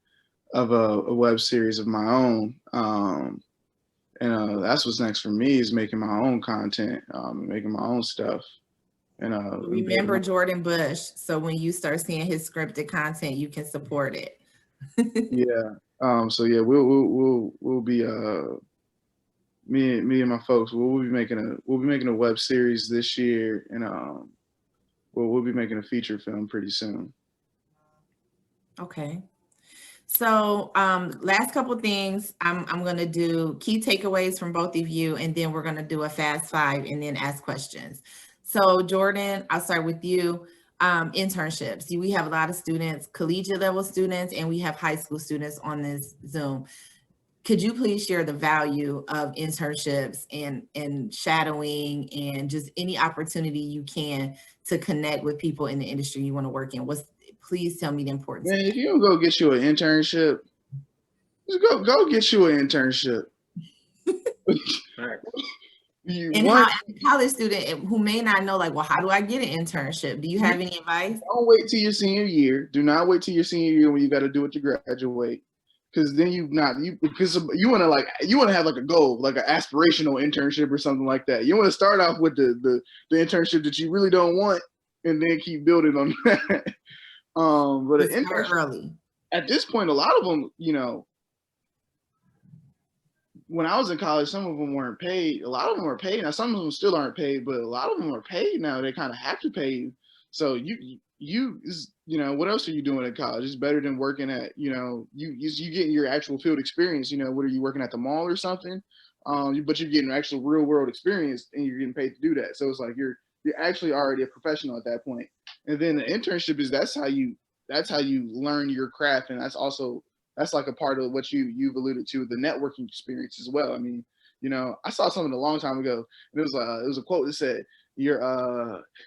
of a web series of my own. And that's what's next for me, is making my own content, making my own stuff. And remember Jordan Bush, so when you start seeing his scripted content, you can support it. Yeah. So yeah, we'll be me and my folks, we'll be making a web series this year, and we'll be making a feature film pretty soon. Okay. So last couple things, I'm going to do key takeaways from both of you, and then we're going to do a fast five and then ask questions. So Jordan, I'll start with you. Internships. We have a lot of students, collegiate level students, and we have high school students on this Zoom. Could you please share the value of internships and shadowing and just any opportunity you can to connect with people in the industry you want to work in? Please tell me the importance. Man, if you don't go get you an internship, just go get you an internship. And how, as a college student who may not know, like, well, how do I get an internship? Do you have any advice? Don't wait till your senior year. Do not wait till your senior year when you got to do it to graduate, because then you want to have like a goal, like an aspirational internship or something like that. You want to start off with the internship that you really don't want, and then keep building on that. But an Just start internship early. at this point, a lot of them, you know, when I was in college, some of them weren't paid. A lot of them were paid. Now, some of them still aren't paid, but a lot of them are paid now. They kind of have to pay you. So you know, what else are you doing at college? It's better than working at, you know, you getting your actual field experience. You know, what are you working at the mall or something? But you're getting actual real world experience, and you're getting paid to do that. So it's like you're actually already a professional at that point. And then the internship is that's how you learn your craft, and that's like a part of what you've alluded to, the networking experience as well. I mean, you know, I saw something a long time ago, and it was a quote that said, your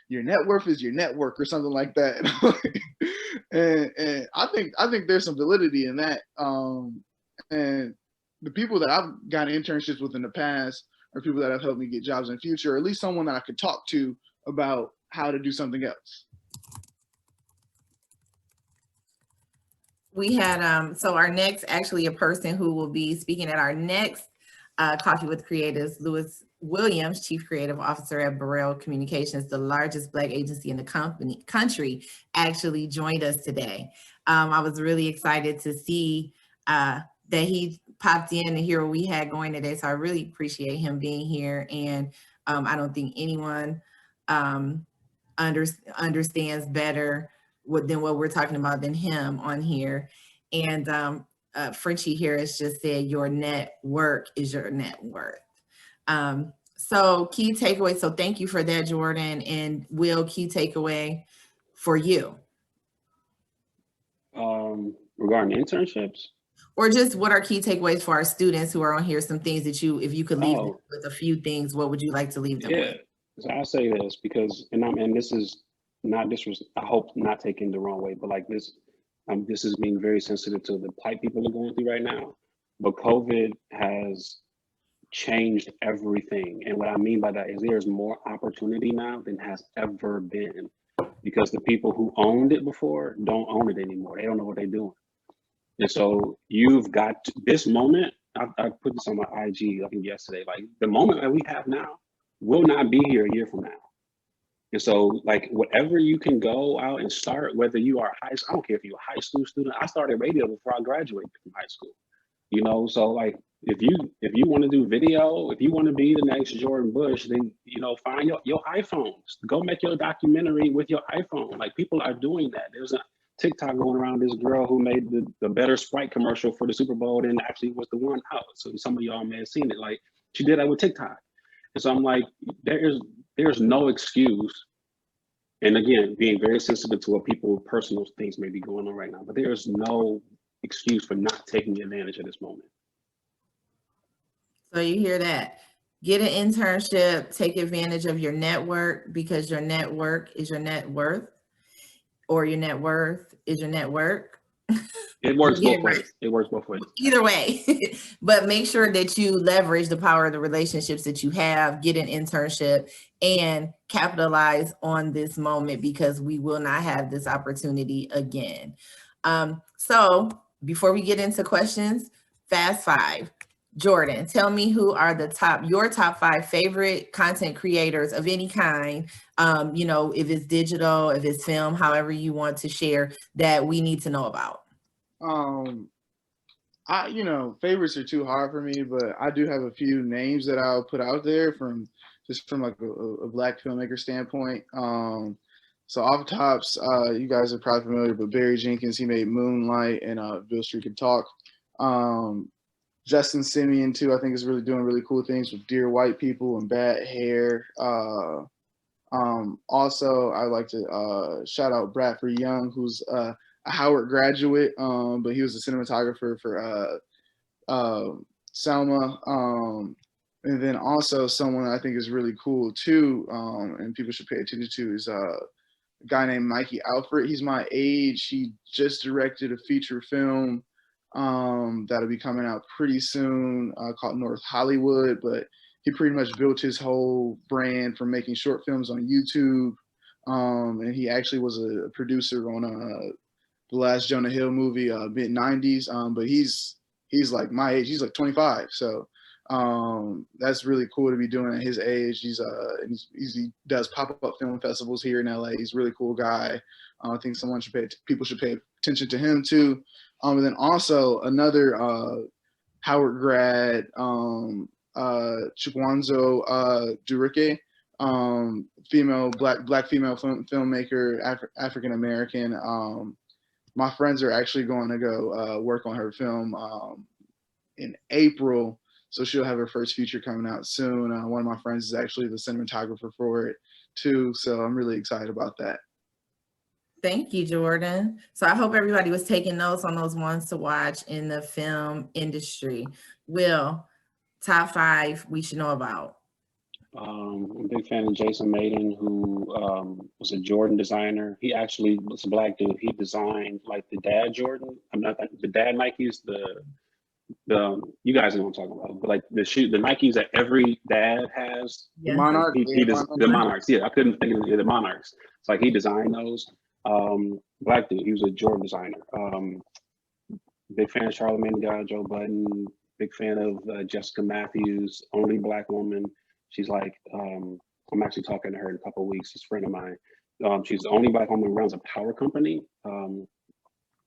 net worth is your network, or something like that. And I think there's some validity in that. And the people that I've gotten internships with in the past are people that have helped me get jobs in the future, or at least someone that I could talk to about how to do something else. We had, so our next, actually a person who will be speaking at our next Coffee with Creatives, Lewis Williams, Chief Creative Officer at Burrell Communications, the largest Black agency in the country, actually joined us today. I was really excited to see that he popped in and hear what we had going today. So I really appreciate him being here. And I don't think anyone understands better than what we're talking about than him on here. And Frenchie here has just said, your network is your net worth. So key takeaway. So thank you for that, Jordan. And Will, key takeaway for you? Regarding internships? Or just what are key takeaways for our students who are on here? Some things that if you could leave them with a few things, what would you like to leave them with? So I'll say this because, and this is not I hope not taken the wrong way, but like this is being very sensitive to the plight people are going through right now. But COVID has changed everything. And what I mean by that is there's more opportunity now than has ever been, because the people who owned it before don't own it anymore. They don't know what they're doing. And so you've got this moment. I put this on my IG, I think yesterday, like the moment that we have now will not be here a year from now. And so like whatever you can go out and start, whether you are I don't care if you're a high school student. I started radio before I graduated from high school, you know? So like, if you want to do video, if you want to be the next Jordan Bush, then, you know, find your iPhones, go make your documentary with your iPhone. Like people are doing that. There's a TikTok going around, this girl who made the better Sprite commercial for the Super Bowl and actually was the one out. So some of y'all may have seen it. Like she did that with TikTok. And so I'm like, there's no excuse. And again, being very sensitive to what people's personal things may be going on right now, but there's no excuse for not taking advantage of this moment. So you hear that? Get an internship, take advantage of your network, because your network is your net worth, or your net worth is your network. It works both ways. It works both ways. Either way, but make sure that you leverage the power of the relationships that you have, get an internship, and capitalize on this moment, because we will not have this opportunity again. So before we get into questions, fast five. Jordan, tell me who are your top 5 favorite content creators of any kind, you know, if it's digital, if it's film, however you want to share, that we need to know about. You know, favorites are too hard for me, but I do have a few names that I'll put out there from like a Black filmmaker standpoint. So off tops, you guys are probably familiar, but Barry Jenkins, he made Moonlight and Bill Street Can Talk. Justin Simeon too, I think is really doing really cool things with Dear White People and Bad Hair. Also, I like to shout out Bradford Young, who's a Howard graduate, but he was a cinematographer for Selma. And then also someone I think is really cool too, and people should pay attention to, is a guy named Mikey Alfred. He's my age. He just directed a feature film that'll be coming out pretty soon, called North Hollywood, but he pretty much built his whole brand from making short films on YouTube. And he actually was a producer on the last Jonah Hill movie, mid-90s. But he's like my age. He's like 25. So That's really cool to be doing at his age. He does pop-up film festivals here in LA. He's a really cool guy. I think people should pay attention to him too. And then also another Howard grad, Chukwanzo Durike, black female filmmaker, African American. My friends are actually going to go work on her film in April, so she'll have her first feature coming out soon. One of my friends is actually the cinematographer for it too, so I'm really excited about that. Thank you, Jordan. So I hope everybody was taking notes on those ones to watch in the film industry. Will, top 5 we should know about? I'm a big fan of Jason Maiden, who was a Jordan designer. He actually was a black dude. He designed like the dad Jordan. I'm not the dad Nikes. The you guys know what I'm talking about. But like the Nikes that every dad has. Yeah. The Monarchs. Yeah, I couldn't think of the Monarchs. It's like he designed those. Black dude. He was a Jordan designer. Big fan of Charlamagne Tha God, Joe Budden. Big fan of Jessica Matthews, only black woman. She's like, I'm actually talking to her in a couple of weeks. She's a friend of mine. She's the only black woman who runs a power company out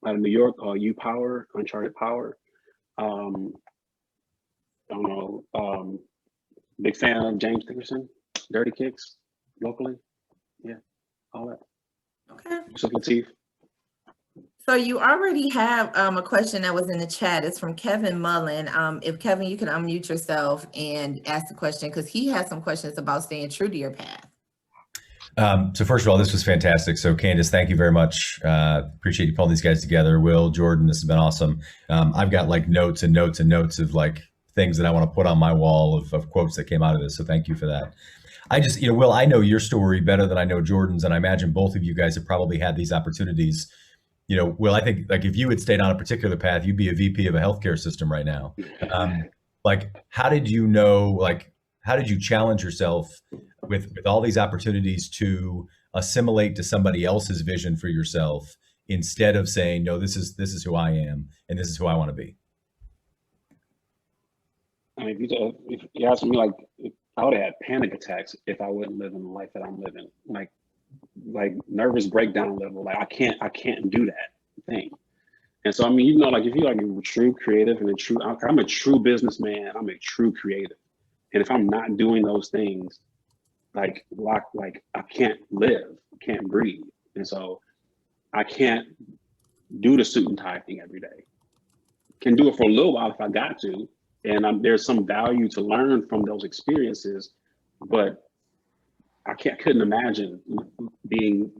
of New York, U-Power, Uncharted Power. I don't know. Big fan of James Dickerson, Dirty Kicks, locally. Yeah, all that. Okay. Yusuf Lateef. So you already have a question that was in the chat. It's from Kevin Mullen. If Kevin, you can unmute yourself and ask the question, because he has some questions about staying true to your path. So first of all, this was fantastic. So Candace, thank you very much. Appreciate you pulling these guys together. Will, Jordan, this has been awesome. I've got like notes and notes and notes of like things that I want to put on my wall of quotes that came out of this. So thank you for that. I just, Will, I know your story better than I know Jordan's, and I imagine both of you guys have probably had these opportunities. Will, I think like if you had stayed on a particular path, you'd be a VP of a healthcare system right now. Like, how did you know, like, how did you challenge yourself with all these opportunities to assimilate to somebody else's vision for yourself instead of saying, no, this is who I am and this is who I want to be? I mean, if you ask me, like, I would have had panic attacks if I wouldn't live in the life that I'm living. Like nervous breakdown level. Like I can't do that thing. And so, I mean, like if you're like a true creative and I'm a true businessman, I'm a true creative. And if I'm not doing those things, like I can't live, can't breathe. And so I can't do the suit and tie thing every day. Can do it for a little while if I got to. And there's some value to learn from those experiences, but I couldn't imagine being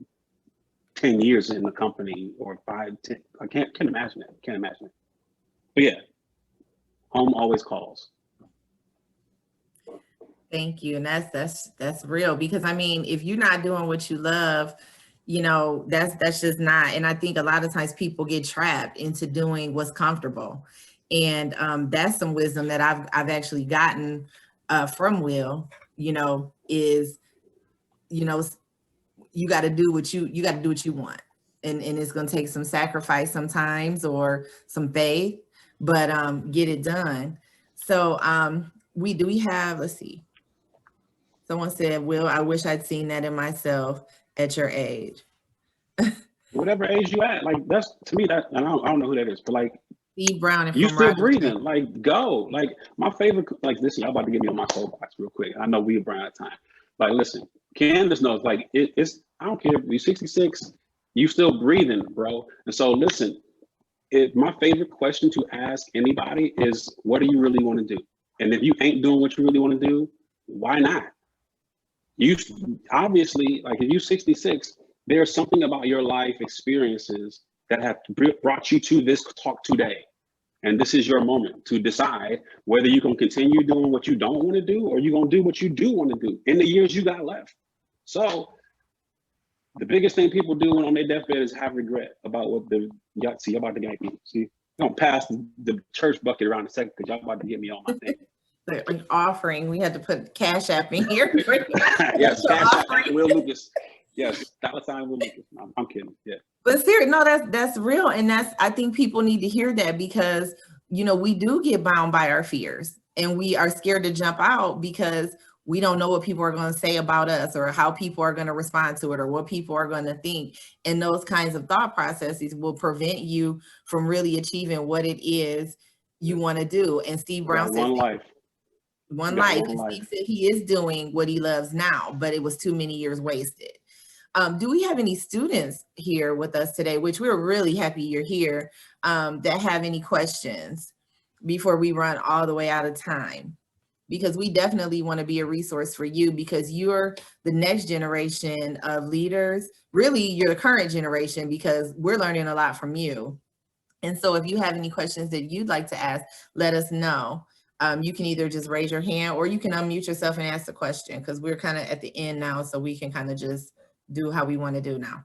10 years in the company or 5, 10. I can't imagine it. Can't imagine it. But yeah, home always calls. Thank you. And that's real, because I mean, if you're not doing what you love, that's just not. And I think a lot of times people get trapped into doing what's comfortable. And that's some wisdom that I've actually gotten from Will, is, you got to do what you want. And it's going to take some sacrifice sometimes or some faith, but get it done. So we have, let's see. Someone said, Will, I wish I'd seen that in myself at your age. Whatever age you at, like that's, to me, that, and I don't know who that is, but like, Steve Brown. You still breathing, like go. Like my favorite, like listen, y'all about to get me on my soapbox real quick. I know we've run out of time. Like listen, Candace knows, like it's, I don't care if you're 66, you still breathing, bro. And so listen, my favorite question to ask anybody is, what do you really want to do? And if you ain't doing what you really want to do, why not? You obviously, like if you're 66, there's something about your life experiences that have brought you to this talk today. And this is your moment to decide whether you're going to continue doing what you don't want to do or you're going to do what you do want to do in the years you got left. So the biggest thing people do on their deathbed is have regret about what y'all about to get me. See, I'm going to pass the church bucket around in a second because y'all about to get me on my thing. An offering. We had to put Cash App in here. Yes, Cash App, Will Lucas. Yes, $sign Will Lucas. I'm kidding. Yeah. But seriously, no, that's real. And I think people need to hear that, because, we do get bound by our fears. and we are scared to jump out because we don't know what people are going to say about us or how people are going to respond to it or what people are going to think. And those kinds of thought processes will prevent you from really achieving what it is you want to do. And Steve Brown Got said one life. one You got life. one And life. Steve said he is doing what he loves now, but it was too many years wasted. Do we have any students here with us today, which we're really happy you're here, that have any questions before we run all the way out of time? Because we definitely want to be a resource for you because you're the next generation of leaders. Really, you're the current generation because we're learning a lot from you. And so if you have any questions that you'd like to ask, let us know. You can either just raise your hand or you can unmute yourself and ask the question because we're kind of at the end now, so we can kind of just do how we want to do now.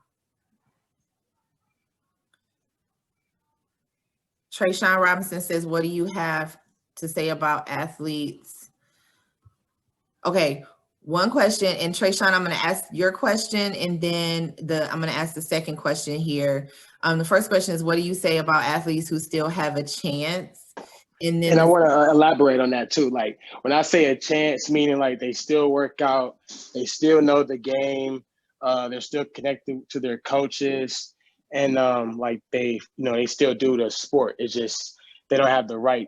Trayshawn Robinson says, what do you have to say about athletes? Okay, one question, and Trayshawn, I'm going to ask your question, and then I'm going to ask the second question here. The first question is, what do you say about athletes who still have a chance? And I want to elaborate on that too. Like when I say a chance, meaning like they still work out, they still know the game, they're still connected to their coaches, and like they still do the sport. It's just they don't have the right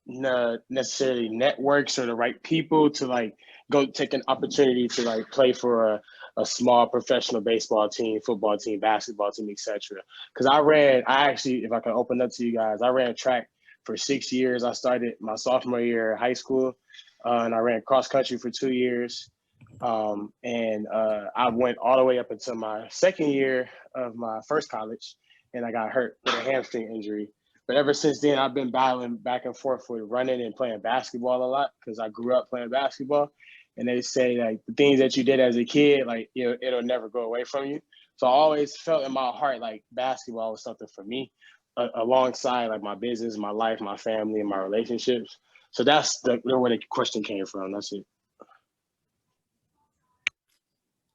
necessarily networks or the right people to like go take an opportunity to like play for a small professional baseball team, football team, basketball team, etc. Because I actually, if I can open up to you guys, I ran track for 6 years. I started my sophomore year of high school, and I ran cross country for 2 years. And I went all the way up until my second year of my first college, and I got hurt with a hamstring injury. But ever since then, I've been battling back and forth with running and playing basketball a lot because I grew up playing basketball. And they say like the things that you did as a kid, like it'll never go away from you. So I always felt in my heart like basketball was something for me, alongside like my business, my life, my family, and my relationships. So that's where the question came from. That's it.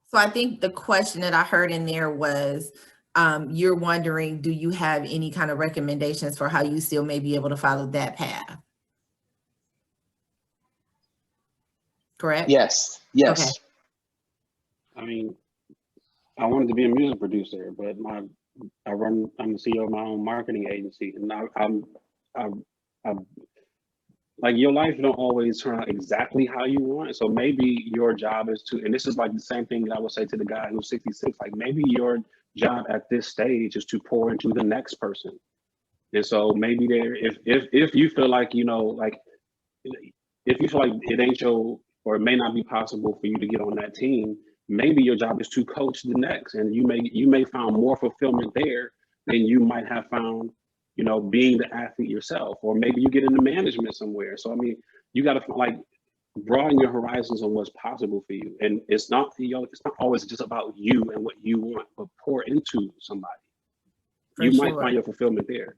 So I think the question that I heard in there was, you're wondering, do you have any kind of recommendations for how you still may be able to follow that path? Correct? Yes. Yes. Okay. I mean, I wanted to be a music producer, but I'm the CEO of my own marketing agency, and I'm like your life don't always turn out exactly how you want. So maybe your job is to, and this is like the same thing that I would say to the guy who's 66, like maybe your job at this stage is to pour into the next person. And so maybe if you feel like, like if you feel like it ain't your, or it may not be possible for you to get on that team, maybe your job is to coach the next, and you may find more fulfillment there than you might have found, being the athlete yourself, or maybe you get into management somewhere. So I mean, you got to like broaden your horizons on what's possible for you, and it's not always just about you and what you want, but pour into somebody. You might find your fulfillment there.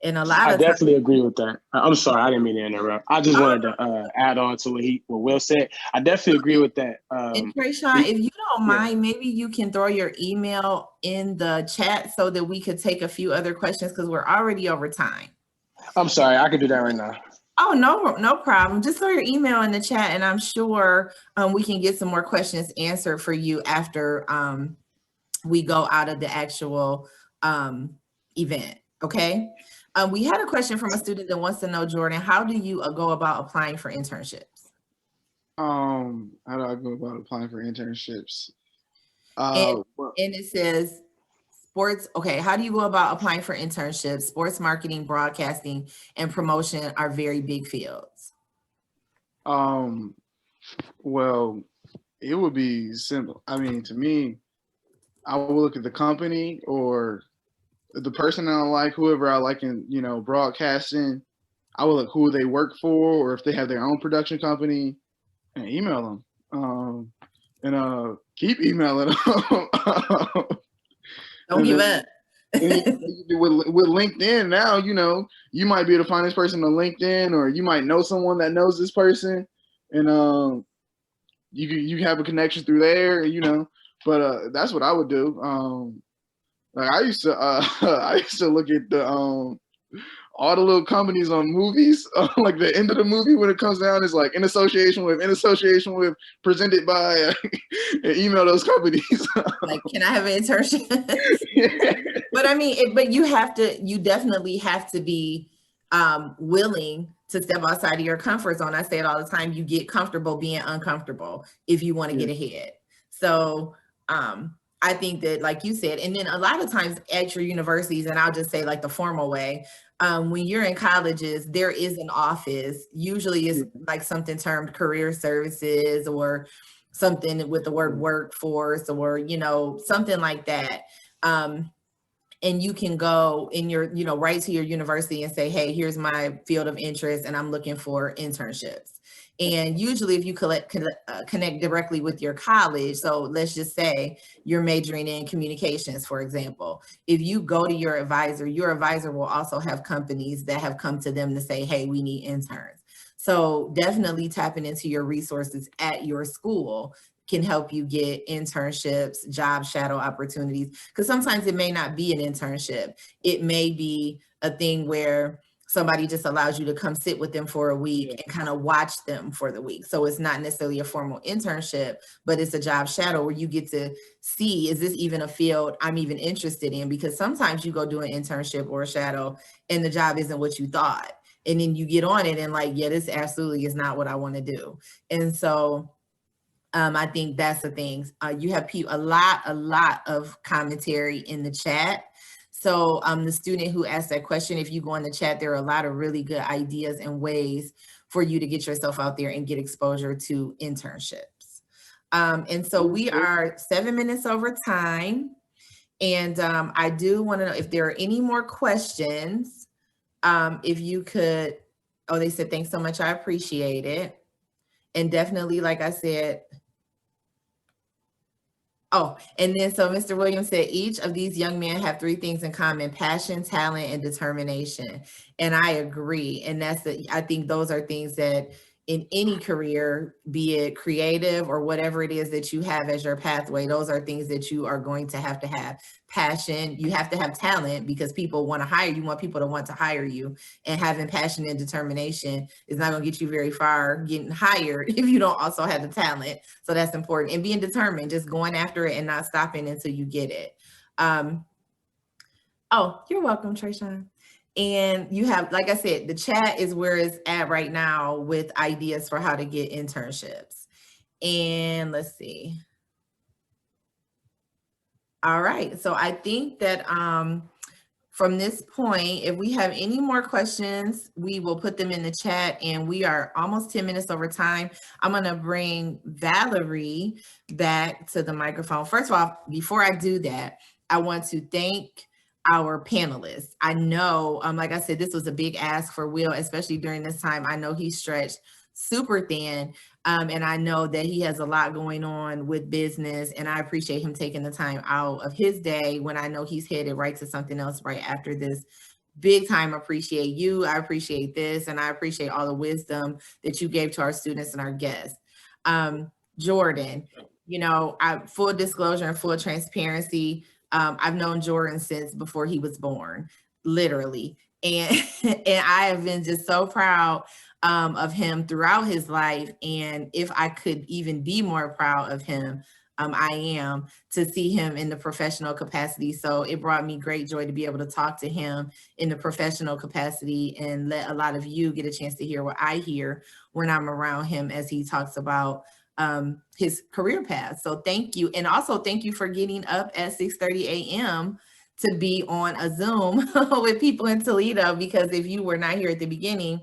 And a lot I of definitely agree with that. I'm sorry, I didn't mean to interrupt. I just wanted to add on to what Will said. I definitely agree with that. And Trayshawn, if you don't mind, maybe you can throw your email in the chat so that we could take a few other questions because we're already over time. I'm sorry, I can do that right now. Oh, no problem. Just throw your email in the chat, and I'm sure we can get some more questions answered for you after we go out of the actual event. Okay. We had a question from a student that wants to know, Jordan, how do you go about applying for internships? How do I go about applying for internships? And it says sports. Okay, how do you go about applying for internships? Sports marketing, broadcasting, and promotion are very big fields. Well, it would be simple. I mean, to me, I would look at the company or the person I like, whoever I like in, broadcasting. I will look who they work for, or if they have their own production company, and email them. And keep emailing them. Don't give up. with LinkedIn now, you might be able to find this person on LinkedIn, or you might know someone that knows this person, and you have a connection through there, But that's what I would do. Like I used to look at the all the little companies on movies, like the end of the movie when it comes down is like in association with, presented by, and email those companies. Like, can I have an internship? Yeah. But I mean, but you definitely have to be willing to step outside of your comfort zone. I say it all the time, you get comfortable being uncomfortable if you want to get ahead. So I think that, like you said, and then a lot of times at your universities, and I'll just say like the formal way, when you're in colleges, there is an office, usually is like something termed career services or something with the word workforce or, you know, something like that. And you can go in your, you know, right to your university and say, hey, here's my field of interest and I'm looking for internships. And usually if you connect directly with your college, so let's just say you're majoring in communications, for example, if you go to your advisor will also have companies that have come to them to say, hey, we need interns. So definitely tapping into your resources at your school can help you get internships, job shadow opportunities, because sometimes it may not be an internship. It may be a thing where somebody just allows you to come sit with them for a week and kind of watch them for the week. So it's not necessarily a formal internship, but it's a job shadow where you get to see, is this even a field I'm even interested in? Because sometimes you go do an internship or a shadow and the job isn't what you thought. And then you get on it and like, yeah, this absolutely is not what I want to do. And so I think that's the things. You have a lot of commentary in the chat. So the student who asked that question, if you go in the chat, there are a lot of really good ideas and ways for you to get yourself out there and get exposure to internships. And so we are 7 minutes over time. And I do want to know if there are any more questions. If you could, oh, they said, thanks so much. I appreciate it. And definitely, like I said, oh, and then so Mr. Williams said, each of these young men have 3 things in common: passion, talent, and determination. And I agree. And I think those are things that in any career, be it creative or whatever it is that you have as your pathway, those are things that you are going to have passion. You have to have talent because people want to hire you, want people to want to hire you, and having passion and determination is not going to get you very far getting hired if you don't also have the talent. So that's important. And being determined, just going after it and not stopping until you get it. Oh, you're welcome, Trayshawn. And you have, like I said, the chat is where it's at right now with ideas for how to get internships. And let's see. All right, so I think that from this point, if we have any more questions, we will put them in the chat, and we are almost 10 minutes over time. I'm gonna bring Valerie back to the microphone. First of all, before I do that, I want to thank our panelists. I know, like I said, this was a big ask for Will, especially during this time. I know he's stretched super thin, and I know that he has a lot going on with business, and I appreciate him taking the time out of his day when I know he's headed right to something else right after this. Big time appreciate you. I appreciate this, and I appreciate all the wisdom that you gave to our students and our guests. Jordan, you know, full disclosure and full transparency, I've known Jordan since before he was born, literally. And I have been just so proud of him throughout his life. And if I could even be more proud of him, I am, to see him in the professional capacity. So it brought me great joy to be able to talk to him in the professional capacity and let a lot of you get a chance to hear what I hear when I'm around him as he talks about his career path. So thank you. And also thank you for getting up at 6:30 a.m. to be on a Zoom with people in Toledo, because if you were not here at the beginning,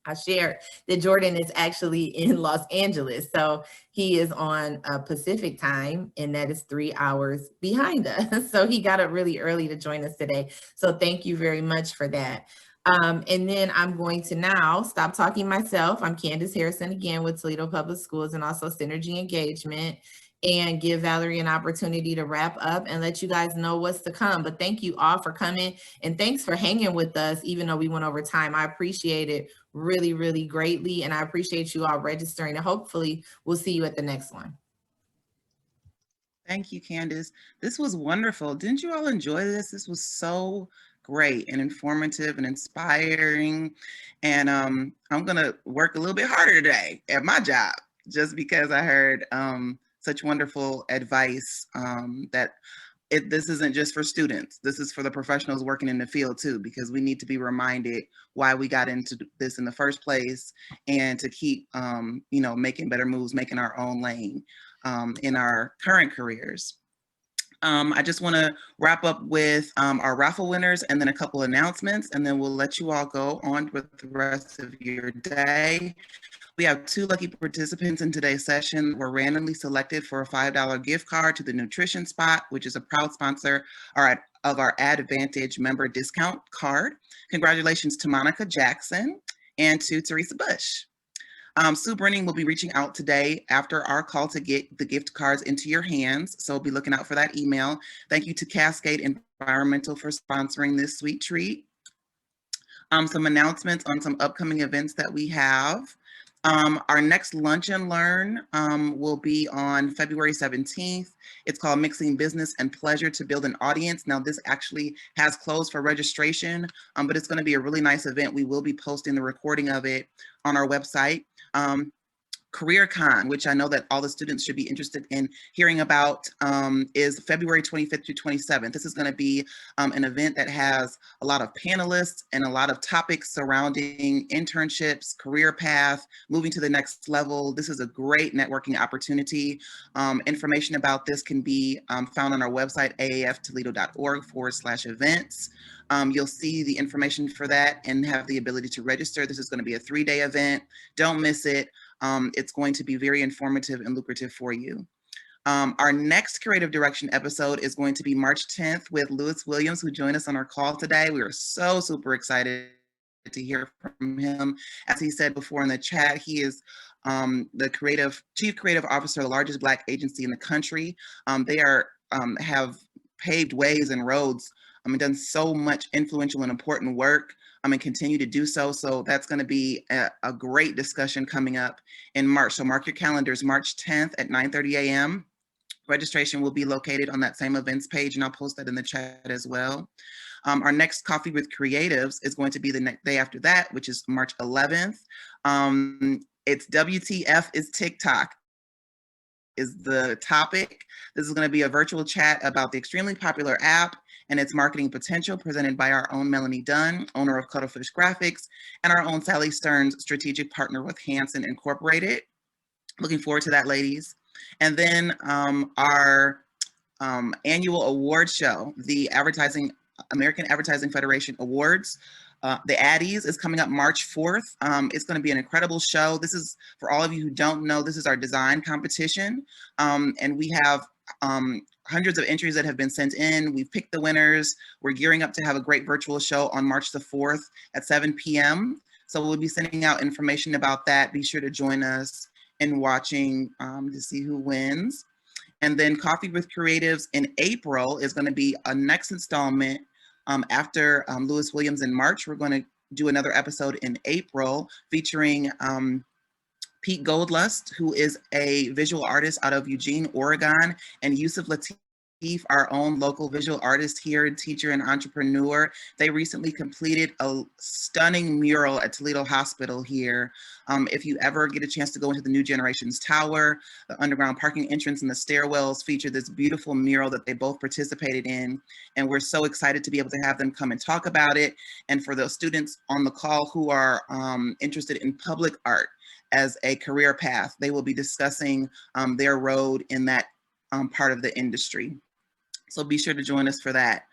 I shared that Jordan is actually in Los Angeles. So he is on Pacific time, and that is 3 hours behind us. So he got up really early to join us today. So thank you very much for that. And then I'm going to now stop talking myself. I'm Candace Harrison again with Toledo Public Schools and also Synergy Engagement, and give Valerie an opportunity to wrap up and let you guys know what's to come. But thank you all for coming, and thanks for hanging with us, even though we went over time. I appreciate it really, really greatly. And I appreciate you all registering, and hopefully we'll see you at the next one. Thank you, Candace. This was wonderful. Didn't you all enjoy this? This was so great and informative and inspiring. And I'm gonna work a little bit harder today at my job, just because I heard such wonderful advice that this isn't just for students. This is for the professionals working in the field too, because we need to be reminded why we got into this in the first place, and to keep, making better moves, making our own lane in our current careers. I just want to wrap up with our raffle winners and then a couple announcements, and then we'll let you all go on with the rest of your day. We have 2 lucky participants in today's session. We're randomly selected for a $5 gift card to the Nutrition Spot, which is a proud sponsor of our Advantage member discount card. Congratulations to Monica Jackson and to Teresa Bush. Sue Brenning will be reaching out today after our call to get the gift cards into your hands, so be looking out for that email. Thank you to Cascade Environmental for sponsoring this sweet treat. Some announcements on some upcoming events that we have. Our next Lunch and Learn will be on February 17th. It's called Mixing Business and Pleasure to Build an Audience. Now, this actually has closed for registration, but it's going to be a really nice event. We will be posting the recording of it on our website. CareerCon, which I know that all the students should be interested in hearing about, is February 25th through 27th. This is going to be an event that has a lot of panelists and a lot of topics surrounding internships, career path, moving to the next level. This is a great networking opportunity. Information about this can be found on our website, aaftoledo.org/events. You'll see the information for that and have the ability to register. This is going to be a 3-day event. Don't miss it. It's going to be very informative and lucrative for you. Our next Creative Direction episode is going to be March 10th with Lewis Williams, who joined us on our call today. We are so super excited to hear from him. As he said before in the chat, he is the Chief Creative Officer of the largest Black agency in the country. They have paved ways and roads and done so much influential and important work and continue to do so. So that's going to be a great discussion coming up in March. So mark your calendars, March 10th at 9:30 a.m. Registration will be located on that same events page, and I'll post that in the chat as well. Our next Coffee with Creatives is going to be the next day after that, which is March 11th. It's WTF is TikTok is the topic. This is going to be a virtual chat about the extremely popular app and its marketing potential, presented by our own Melanie Dunn, owner of Cuttlefish Graphics, and our own Sally Stearns, strategic partner with Hanson Incorporated. Looking forward to that, ladies. And then our annual award show, the American Advertising Federation Awards. The Addies is coming up March 4th. It's going to be an incredible show. This is, for all of you who don't know, this is our design competition. And we have hundreds of entries that have been sent in. We've picked the winners. We're gearing up to have a great virtual show on March the 4th at 7 p.m. So we'll be sending out information about that. Be sure to join us in watching to see who wins. And then Coffee with Creatives in April is going to be a next installment. After Lewis Williams in March, we're going to do another episode in April featuring Pete Goldlust, who is a visual artist out of Eugene, Oregon, and Yusuf Latif, our own local visual artist here, teacher and entrepreneur. They recently completed a stunning mural at Toledo Hospital here. If you ever get a chance to go into the New Generations Tower, the underground parking entrance and the stairwells feature this beautiful mural that they both participated in. And we're so excited to be able to have them come and talk about it. And for those students on the call who are interested in public art as a career path, they will be discussing their road in that part of the industry. So be sure to join us for that.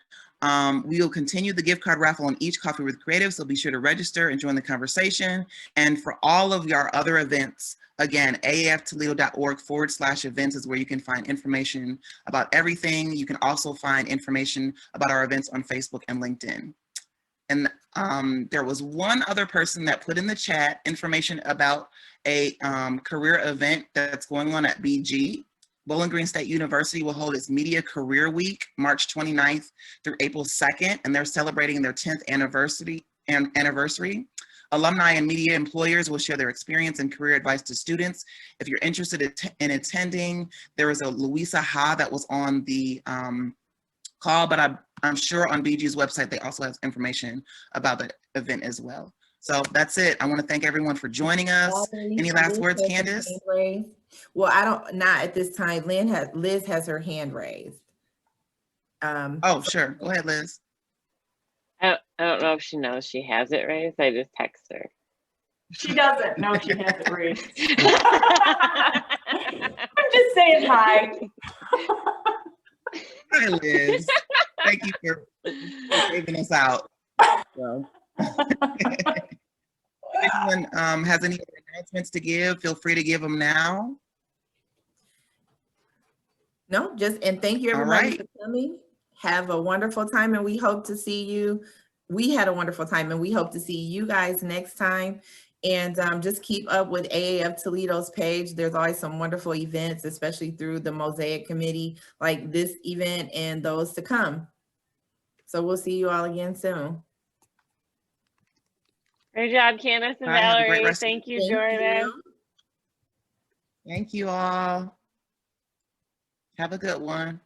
We will continue the gift card raffle on each Coffee with Creative, so be sure to register and join the conversation. And for all of our other events, again, aaftoledo.org/events is where you can find information about everything. You can also find information about our events on Facebook and LinkedIn. And there was one other person that put in the chat information about a career event that's going on at BG. Bowling Green State University will hold its Media Career Week, March 29th through April 2nd, and they're celebrating their 10th anniversary. Alumni and media employers will share their experience and career advice to students. If you're interested in attending, there was a Louisa Ha that was on the call, but I'm sure on BG's website, they also have information about the event as well. So that's it. I want to thank everyone for joining us. Any last words, Candace? Well, not at this time. Liz has her hand raised. Oh, sure. Go ahead, Liz. I don't know if she knows she has it raised. I just text her. She doesn't know she has it raised. I'm just saying hi. Hi, Liz. Thank you for saving us out. So. If anyone has any other announcements to give, feel free to give them now. No, and thank you everybody for coming. Have a wonderful time, and we hope to see you. We had a wonderful time, and we hope to see you guys next time. And just keep up with AAF Toledo's page. There's always some wonderful events, especially through the Mosaic Committee, like this event and those to come. So we'll see you all again soon. Great job, Candace and Bye, have a great Valerie. rest of Thank you, Thank Jordan. you. Thank you all. Have a good one.